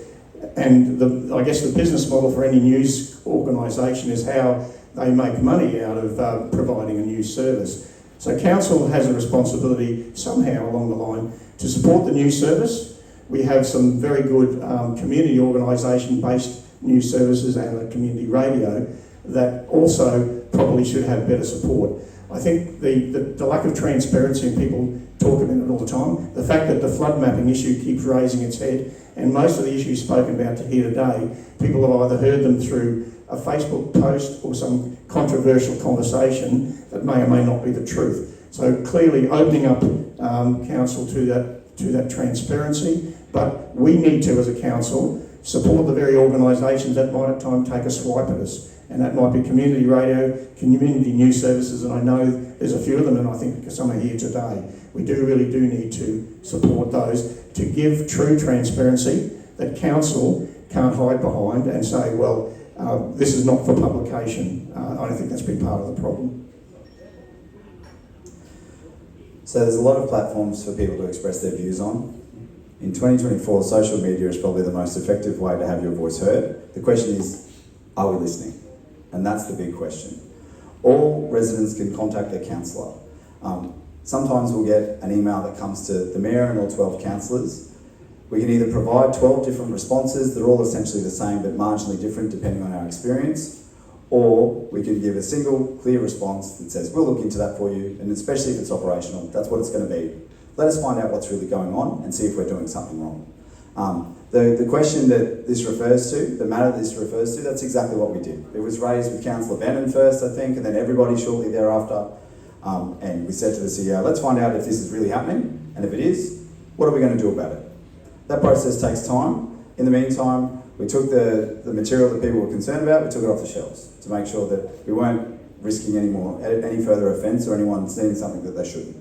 And I guess the business model for any news organisation is how they make money out of providing a news service. So council has a responsibility somehow along the line to support the news service. We have some very good community organisation-based news services and a community radio that also probably should have better support. I think the lack of transparency, and people talk about it all the time, the fact that the flood mapping issue keeps raising its head, and most of the issues spoken about here today, people have either heard them through a Facebook post or some controversial conversation that may or may not be the truth. So clearly opening up council to that transparency, but we need to, as a council, support the very organisations that might at times take a swipe at us. And that might be community radio, community news services, and I know there's a few of them, and I think some are here today. We really do need to support those to give true transparency that council can't hide behind and say, well, this is not for publication. I don't think that's been part of the problem. So there's a lot of platforms for people to express their views on. In 2024, social media is probably the most effective way to have your voice heard. The question is, are we listening? And that's the big question. All residents can contact their councillor. Sometimes we'll get an email that comes to the mayor and all 12 councillors. We can either provide 12 different responses, they're all essentially the same but marginally different depending on our experience, or we can give a single clear response that says, we'll look into that for you, and especially if it's operational, that's what it's going to be. Let us find out what's really going on and see if we're doing something wrong. The question that this refers to, the matter this refers to, that's exactly what we did. It was raised with Councillor Bannon first, I think, and then everybody shortly thereafter. And we said to the CEO, let's find out if this is really happening, and if it is, what are we going to do about it? That process takes time. In the meantime, we took the material that people were concerned about, we took it off the shelves to make sure that we weren't risking any further offence or anyone seeing something that they shouldn't.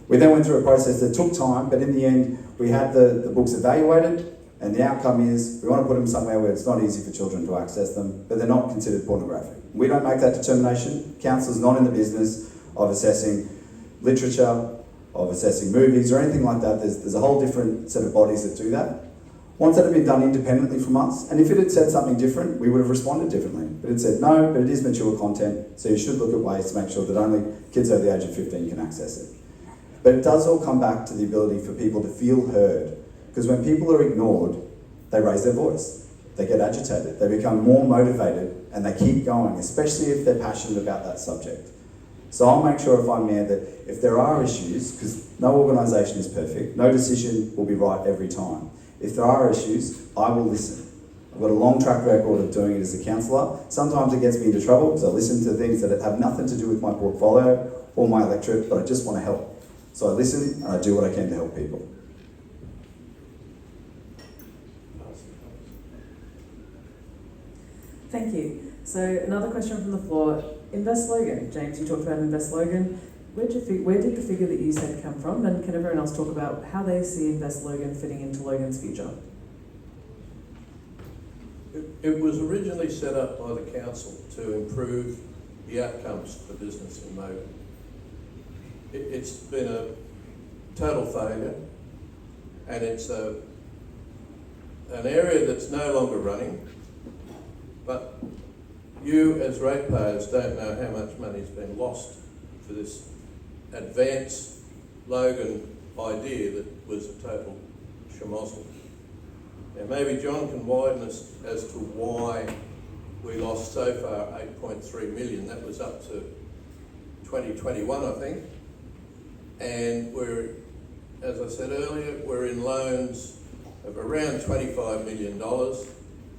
We then went through a process that took time, but in the end, we had the books evaluated, and the outcome is we want to put them somewhere where it's not easy for children to access them, but they're not considered pornographic. We don't make that determination. Council's not in the business of assessing literature, of assessing movies or anything like that. There's a whole different set of bodies that do that. Once that had been done independently from us, and if it had said something different, we would have responded differently. But it said, no, but it is mature content, so you should look at ways to make sure that only kids over the age of 15 can access it. But it does all come back to the ability for people to feel heard. Because when people are ignored, they raise their voice, they get agitated, they become more motivated, and they keep going, especially if they're passionate about that subject. So I'll make sure if I'm mayor that if there are issues, because no organisation is perfect, no decision will be right every time. If there are issues, I will listen. I've got a long track record of doing it as a councillor. Sometimes it gets me into trouble because I listen to things that have nothing to do with my portfolio or my electorate, but I just want to help. So I listen and I do what I can to help people. Thank you. So another question from the floor. Invest Logan. James, you talked about Invest Logan. Where did the figure that you said come from? And can everyone else talk about how they see Invest Logan fitting into Logan's future? It was originally set up by the council to improve the outcomes for business in Logan. It's been a total failure, and it's an area that's no longer running, but you as ratepayers don't know how much money's been lost for this advanced Logan idea that was a total schmozzle. Now maybe John can widen us as to why we lost so far 8.3 million. That was up to 2021, I think. And we're, as I said earlier, we're in loans of around $25 million.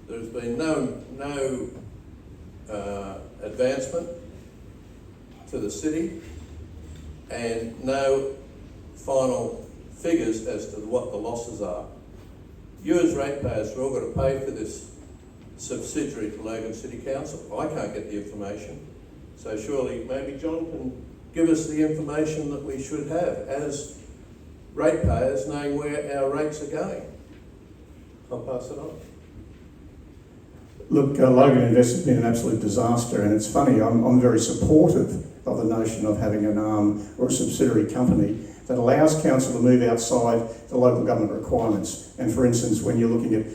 There's been no advancement to the city and no final figures as to what the losses are. You as ratepayers are all going to pay for this subsidiary to Logan City Council. I can't get the information, so surely maybe John can give us the information that we should have as ratepayers, knowing where our rates are going. I'll pass it on. Look, Logan Invest has been an absolute disaster, and it's funny, I'm very supportive of the notion of having an arm or a subsidiary company that allows council to move outside the local government requirements. And for instance, when you're looking at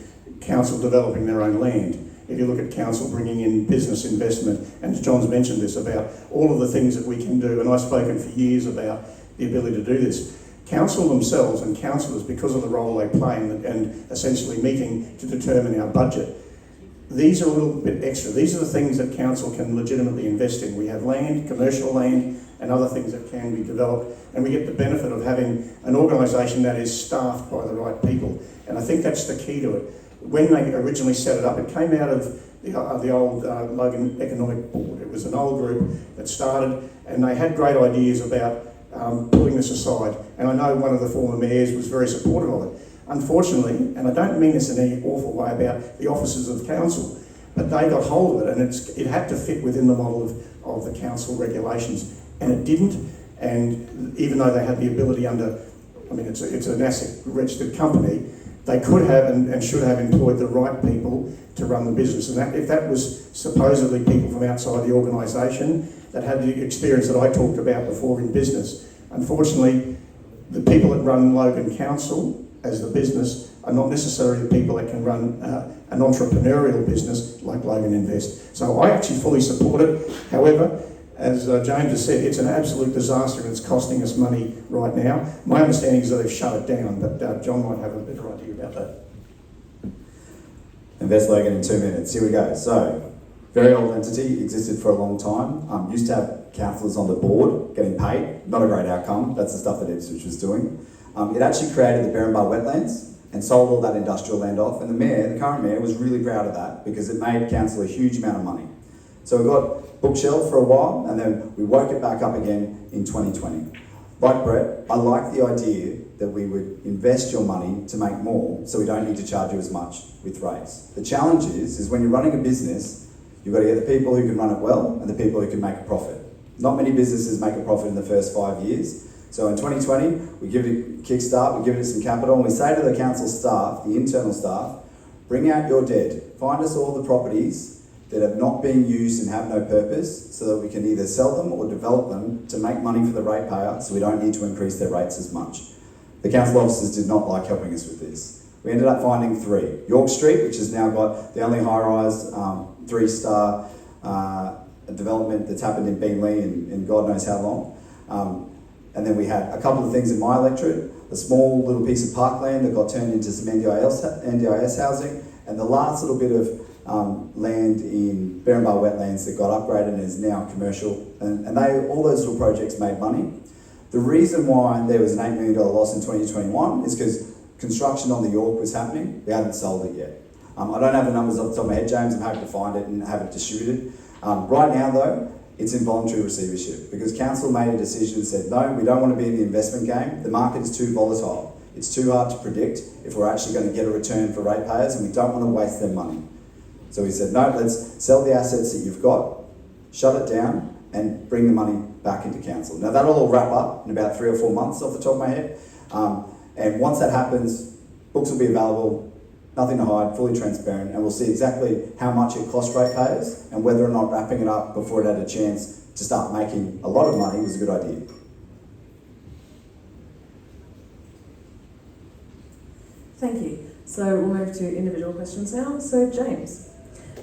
council developing their own land, if you look at council bringing in business investment, and John's mentioned this about all of the things that we can do, and I've spoken for years about the ability to do this. Council themselves and councillors, because of the role they play and essentially meeting to determine our budget, these are a little bit extra. These are the things that council can legitimately invest in. We have land, commercial land, and other things that can be developed, and we get the benefit of having an organisation that is staffed by the right people. And I think that's the key to it. When they originally set it up, it came out of the old Logan Economic Board. It was an old group that started, and they had great ideas about pulling this aside. And I know one of the former mayors was very supportive of it. Unfortunately, and I don't mean this in any awful way about the officers of council, but they got hold of it, and it had to fit within the model of the council regulations, and it didn't. And even though they had the ability under, I mean, it's an ASIC registered company, they could have and should have employed the right people to run the business. And that, if that was supposedly people from outside the organisation that had the experience that I talked about before in business, unfortunately, the people that run Logan Council as the business are not necessarily the people that can run an entrepreneurial business like Logan Invest. So I actually fully support it. However, as James has said, it's an absolute disaster and it's costing us money right now. My understanding is that they've shut it down, but John might have a better idea about that. Invest Logan in 2 minutes. Here we go. So, very old entity, existed for a long time. Used to have councillors on the board getting paid. Not a great outcome. That's the stuff that Ipswich was doing. It actually created the Berrinba wetlands and sold all that industrial land off. And the current mayor, was really proud of that because it made council a huge amount of money. So we got bookshelved for a while, and then we woke it back up again in 2020. Like Brett, I like the idea that we would invest your money to make more, so we don't need to charge you as much with rates. The challenge is when you're running a business, you've got to get the people who can run it well and the people who can make a profit. Not many businesses make a profit in the first 5 years. So in 2020, we give it a kickstart, we give it some capital, and we say to the council staff, the internal staff, bring out your dead. Find us all the properties that have not been used and have no purpose, so that we can either sell them or develop them to make money for the ratepayer, so we don't need to increase their rates as much. The council officers did not like helping us with this. We ended up finding 3. York Street, which has now got the only high-rise 3-star development that's happened in Beenleigh in God knows how long. And then we had a couple of things in my electorate, a small little piece of parkland that got turned into some NDIS housing, and the last little bit of land in Berrinbar wetlands that got upgraded and is now commercial. And all those little projects made money. The reason why there was an $8 million loss in 2021 is because construction on the York was happening. We hadn't sold it yet. I don't have the numbers off the top of my head, James. I'm happy to find it and have it distributed. Right now, though, it's in voluntary receivership because council made a decision and said, no, we don't want to be in the investment game. The market is too volatile. It's too hard to predict if we're actually going to get a return for ratepayers, and we don't want to waste their money. So we said, no, let's sell the assets that you've got, shut it down, and bring the money back into council. Now that'll all wrap up in about 3 or 4 months off the top of my head. And once that happens, books will be available, nothing to hide, fully transparent, and we'll see exactly how much it cost ratepayers and whether or not wrapping it up before it had a chance to start making a lot of money was a good idea. Thank you. So we'll move to individual questions now. So James,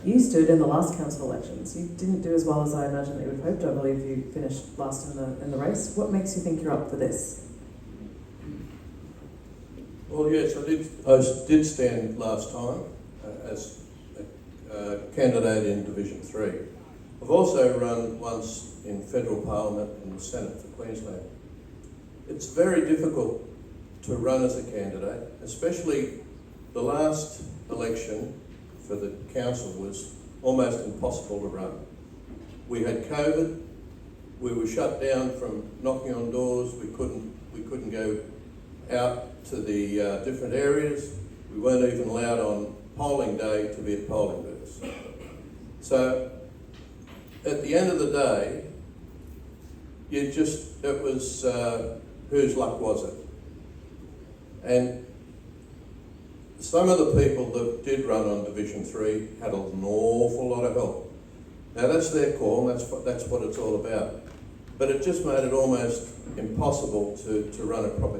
you stood in the last council elections. You didn't do as well as I imagine that you would have hoped. I believe you finished last in the race. What makes you think you're up for this? Well, yes, I did stand last time as a candidate in Division 3. I've also run once in Federal Parliament and the Senate for Queensland. It's very difficult to run as a candidate, especially the last election for the council was almost impossible to run. We had COVID, we were shut down from knocking on doors, we couldn't go out to the different areas. We weren't even allowed on polling day to be at polling booths. So at the end of the day, it was whose luck was it? And some of the people that did run on Division 3 had an awful lot of help. Now that's their call, that's what it's all about. But it just made it almost impossible to run a proper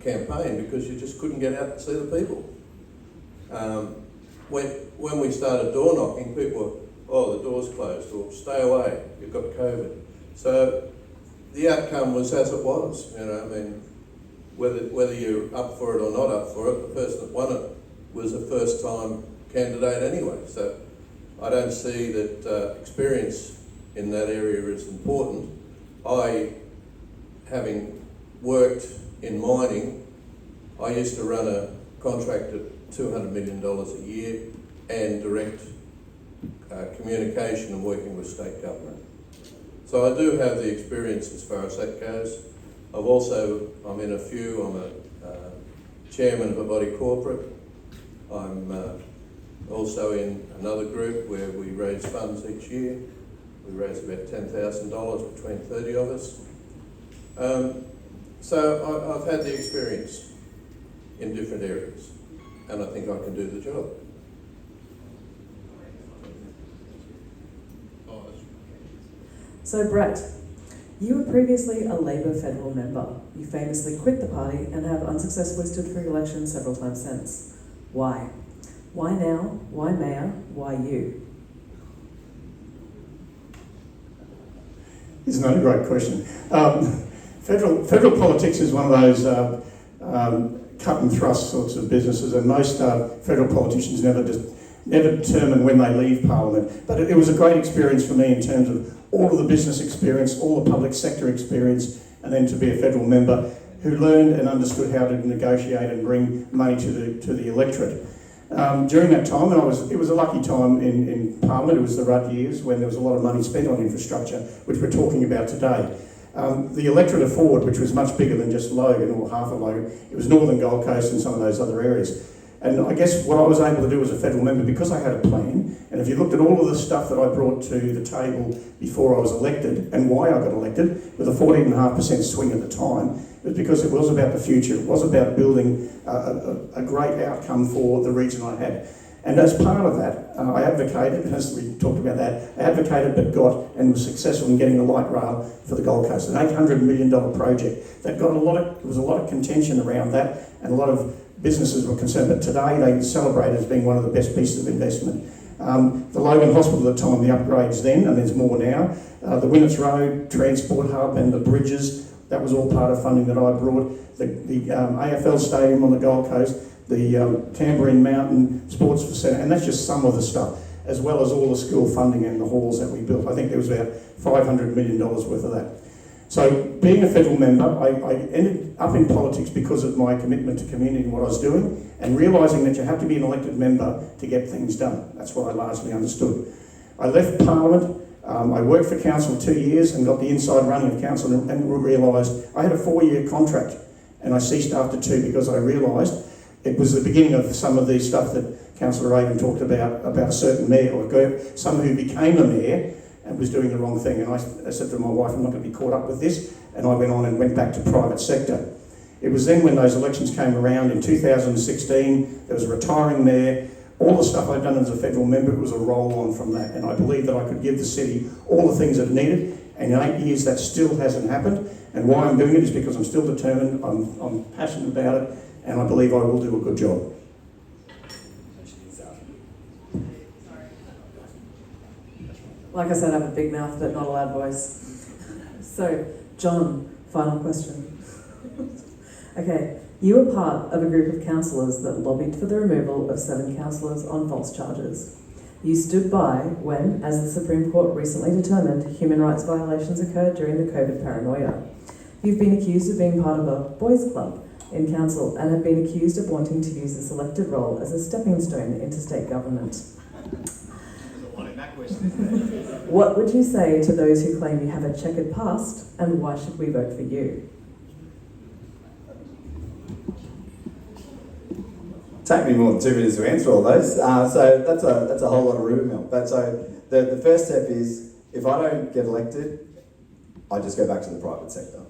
campaign because you just couldn't get out and see the people. When we started door knocking, people were, oh, the door's closed, or stay away, you've got COVID. So the outcome was as it was, you know, I mean, whether you're up for it or not up for it, the person that won it was a first-time candidate anyway. So I don't see that experience in that area is important. Having worked in mining, I used to run a contract at $200 million a year and direct communication and working with state government. So I do have the experience as far as that goes. I'm in a few, I'm a chairman of a body corporate. I'm also in another group where we raise funds each year. We raise about $10,000 between 30 of us. So I've had the experience in different areas and I think I can do the job. So Brett, you were previously a Labor federal member. You famously quit the party and have unsuccessfully stood for election several times since. Why? Why now? Why Mayor? Why you? Isn't that a great question? Federal politics is one of those cut and thrust sorts of businesses, and most federal politicians never determine when they leave Parliament. But it was a great experience for me in terms of all of the business experience, all the public sector experience, and then to be a federal member who learned and understood how to negotiate and bring money to the electorate. During that time, and it was a lucky time in Parliament. It was the Rudd years when there was a lot of money spent on infrastructure, which we're talking about today. The electorate of Ford, which was much bigger than just Logan or half of Logan, it was Northern Gold Coast and some of those other areas. And I guess what I was able to do as a federal member, because I had a plan, and if you looked at all of the stuff that I brought to the table before I was elected and why I got elected, with a 14.5% swing at the time, it was because it was about the future. It was about building a great outcome for the region I had. And as part of that, I advocated, as we talked about that, I advocated but got and was successful in getting the light rail for the Gold Coast, an $800 million project that got there was a lot of contention around that, and a lot of businesses were concerned, but today they celebrate it as being one of the best pieces of investment The Logan Hospital at the time, the upgrades then, and there's more now. The Winnets Road Transport Hub and the bridges, that was all part of funding that I brought. The AFL Stadium on the Gold Coast, the Tambourine Mountain Sports Centre, and that's just some of the stuff, as well as all the school funding and the halls that we built. I think there was about $500 million worth of that. So being a federal member, I ended up in politics because of my commitment to community and what I was doing, and realising that you have to be an elected member to get things done. That's what I largely understood. I left Parliament. I worked for council 2 years and got the inside running of council and realised I had a 4-year contract, and I ceased after 2 because I realised it was the beginning of some of the stuff that Councillor Raven talked about a certain mayor, or someone who became a mayor and was doing the wrong thing. And I said to my wife, I'm not going to be caught up with this. And I went on and went back to private sector. It was then when those elections came around in 2016, there was a retiring mayor. All the stuff I'd done as a federal member, it was a roll-on from that. And I believed that I could give the city all the things it needed. And in 8 years, that still hasn't happened. And why I'm doing it is because I'm still determined, I'm passionate about it, and I believe I will do a good job. Like I said, I have a big mouth but not a loud voice. So, John, final question. Okay, you were part of a group of councillors that lobbied for the removal of 7 councillors on false charges. You stood by when, as the Supreme Court recently determined, human rights violations occurred during the COVID paranoia. You've been accused of being part of a boys' club in council and have been accused of wanting to use this elected role as a stepping stone into state government. What would you say to those who claim you have a checkered past, and why should we vote for you? Take me more than 2 minutes to answer all those. So that's a whole lot of rumour mill. But so the first step is, if I don't get elected, I just go back to the private sector.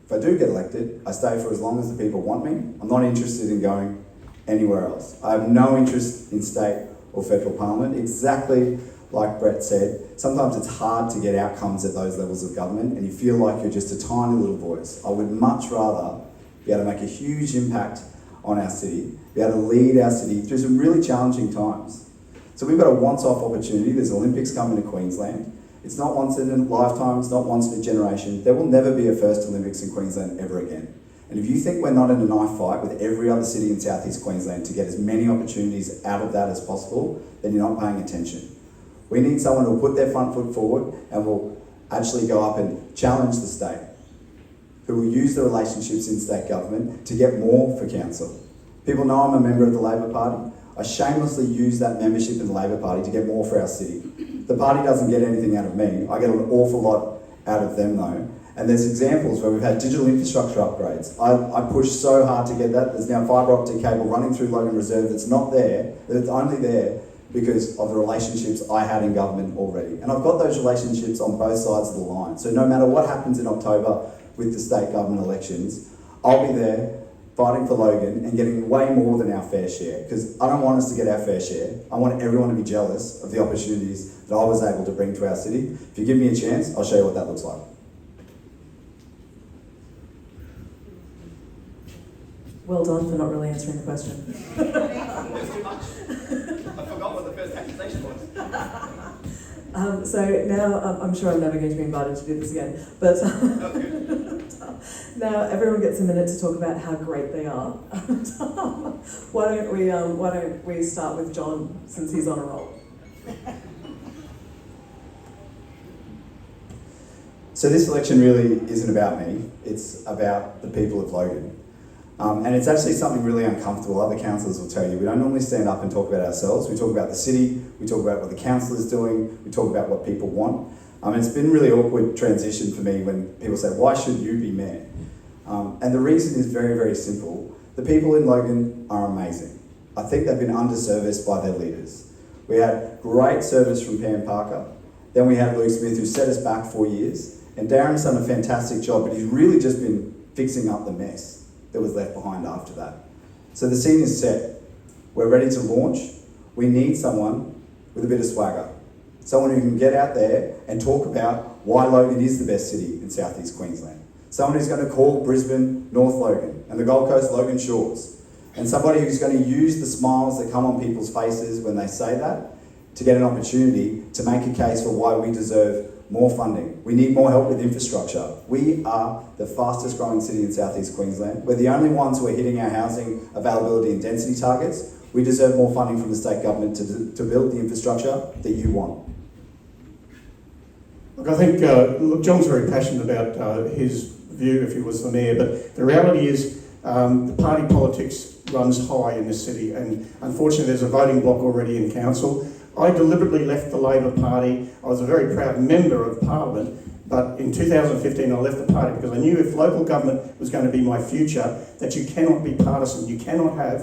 If I do get elected, I stay for as long as the people want me. I'm not interested in going anywhere else. I have no interest in state or federal parliament. Exactly like Brett said, sometimes it's hard to get outcomes at those levels of government and you feel like you're just a tiny little voice. I would much rather be able to make a huge impact on our city, be able to lead our city through some really challenging times. So we've got a once-off opportunity. There's Olympics coming to Queensland. It's not once in a lifetime, it's not once in a generation. There will never be a first Olympics in Queensland ever again. And if you think we're not in a knife fight with every other city in southeast Queensland to get as many opportunities out of that as possible, then you're not paying attention. We need someone who will put their front foot forward and will actually go up and challenge the state, who will use the relationships in state government to get more for council. People know I'm a member of the Labor Party. I shamelessly use that membership in the Labor Party to get more for our city. The party doesn't get anything out of me. I get an awful lot out of them though. And there's examples where we've had digital infrastructure upgrades. I pushed so hard to get that. There's now fibre optic cable running through Logan Reserve that's not there, that's only there because of the relationships I had in government already. And I've got those relationships on both sides of the line. So no matter what happens in October with the state government elections, I'll be there fighting for Logan and getting way more than our fair share. Because I don't want us to get our fair share. I want everyone to be jealous of the opportunities that I was able to bring to our city. If you give me a chance, I'll show you what that looks like. Well done for not really answering the question. There's too much. I forgot what the first accusation was. So now I'm sure I'm never going to be invited to do this again, but now everyone gets a minute to talk about how great they are. Why don't we start with John, since he's on a roll? So this election really isn't about me, it's about the people of Logan. And it's actually something really uncomfortable. Other councillors will tell you, we don't normally stand up and talk about ourselves. We talk about the city, we talk about what the council is doing, we talk about what people want. It's been a really awkward transition for me when people say, why should you be mayor? And the reason is very, very simple. The people in Logan are amazing. I think they've been underserviced by their leaders. We had great service from Pam Parker. Then we had Luke Smith, who set us back 4 years. And Darren's done a fantastic job, but he's really just been fixing up the mess that was left behind after that. So the scene is set. We're ready to launch. We need someone with a bit of swagger. Someone who can get out there and talk about why Logan is the best city in southeast Queensland. Someone who's going to call Brisbane North Logan and the Gold Coast Logan Shores. And somebody who's going to use the smiles that come on people's faces when they say that to get an opportunity to make a case for why we deserve more funding. We need more help with infrastructure. We are the fastest growing city in southeast Queensland. We're the only ones who are hitting our housing availability and density targets. We deserve more funding from the state government to build the infrastructure that you want. Look, I think look, John's very passionate about his view if he was the mayor, but the reality is the party politics runs high in this city, and unfortunately there's a voting bloc already in council. I deliberately left the Labor Party. I was a very proud member of Parliament, but in 2015 I left the party because I knew if local government was going to be my future, that you cannot be partisan. You cannot have,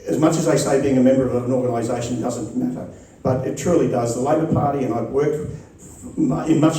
as much as they say being a member of an organisation doesn't matter, but it truly does. The Labor Party, and I've worked in much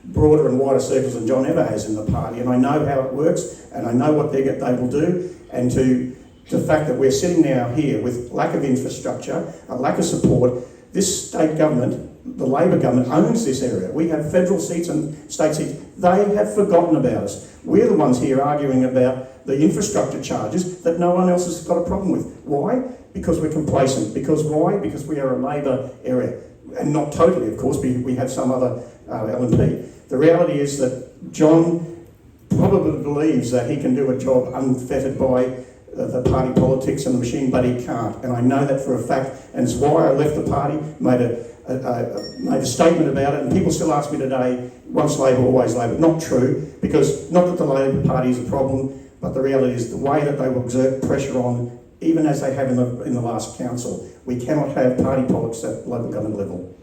broader and wider circles than John ever has in the party, and I know how it works, and I know what they will do, and to the fact that we're sitting now here with lack of infrastructure, a lack of support. This state government, the Labor government, owns this area. We have federal seats and state seats. They have forgotten about us. We're the ones here arguing about the infrastructure charges that no one else has got a problem with. Why? Because we're complacent. Because why? Because we are a Labor area. And not totally, of course, we have some other LNP. The reality is that John probably believes that he can do a job unfettered by the party politics and the machine, but he can't. And I know that for a fact, and it's why I left the party, made a statement about it, and people still ask me today, once Labor, always Labor. Not true, because not that the Labor Party is a problem, but the reality is the way that they will exert pressure on, even as they have in the last council. We cannot have party politics at local government level.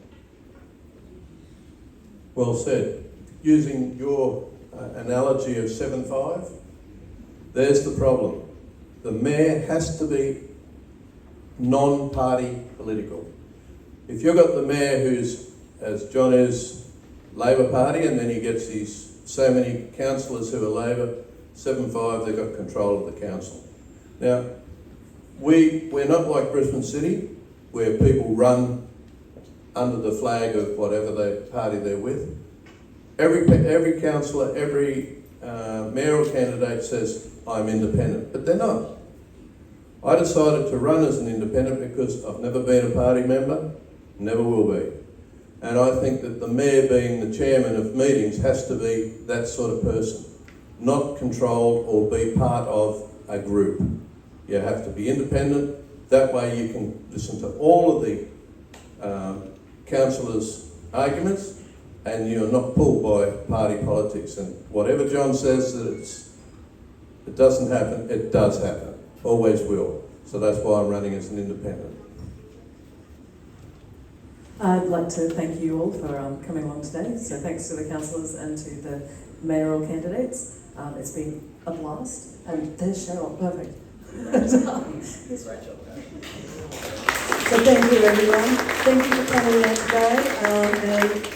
Well said. Using your analogy of 7-5, there's the problem. The mayor has to be non-party political. If you've got the mayor who's, as John is, Labor Party, and then he gets these so many councillors who are Labor, 7-5, they've got control of the council. Now, we're not like Brisbane City, where people run under the flag of whatever party they're with. Every councillor, every mayoral candidate says, I'm independent, but they're not. I decided to run as an independent because I've never been a party member, never will be. And I think that the mayor, being the chairman of meetings, has to be that sort of person, not controlled or be part of a group. You have to be independent. That way you can listen to all of the councillors' arguments, and you're not pulled by party politics. And whatever John says that it doesn't happen, it does happen. Always will. So that's why I'm running as an independent. I'd like to thank you all for coming along today. So thanks to the councillors and to the mayoral candidates. It's been a blast. And there's Cheryl, perfect. Yes, Rachel. So thank you everyone. Thank you for coming out today and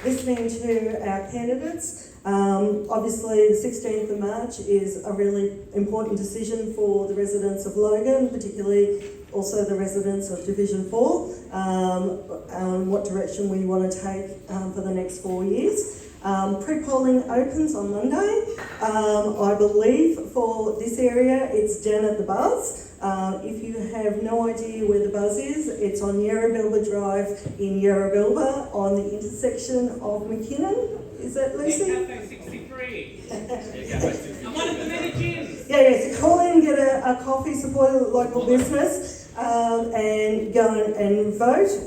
listening to our candidates. Obviously the 16th of March is a really important decision for the residents of Logan, particularly also the residents of Division 4, what direction we want to take for the next 4 years. Pre-polling opens on Monday. I believe for this area it's down at the Buzz. If you have no idea where the Buzz is, it's on Yarrabilba Drive in Yarrabilba on the intersection of McKinnon. Is that Lucy? Cafe 63. I'm one of the managers. Yeah, so call in, get a coffee, support a local business, and go and vote.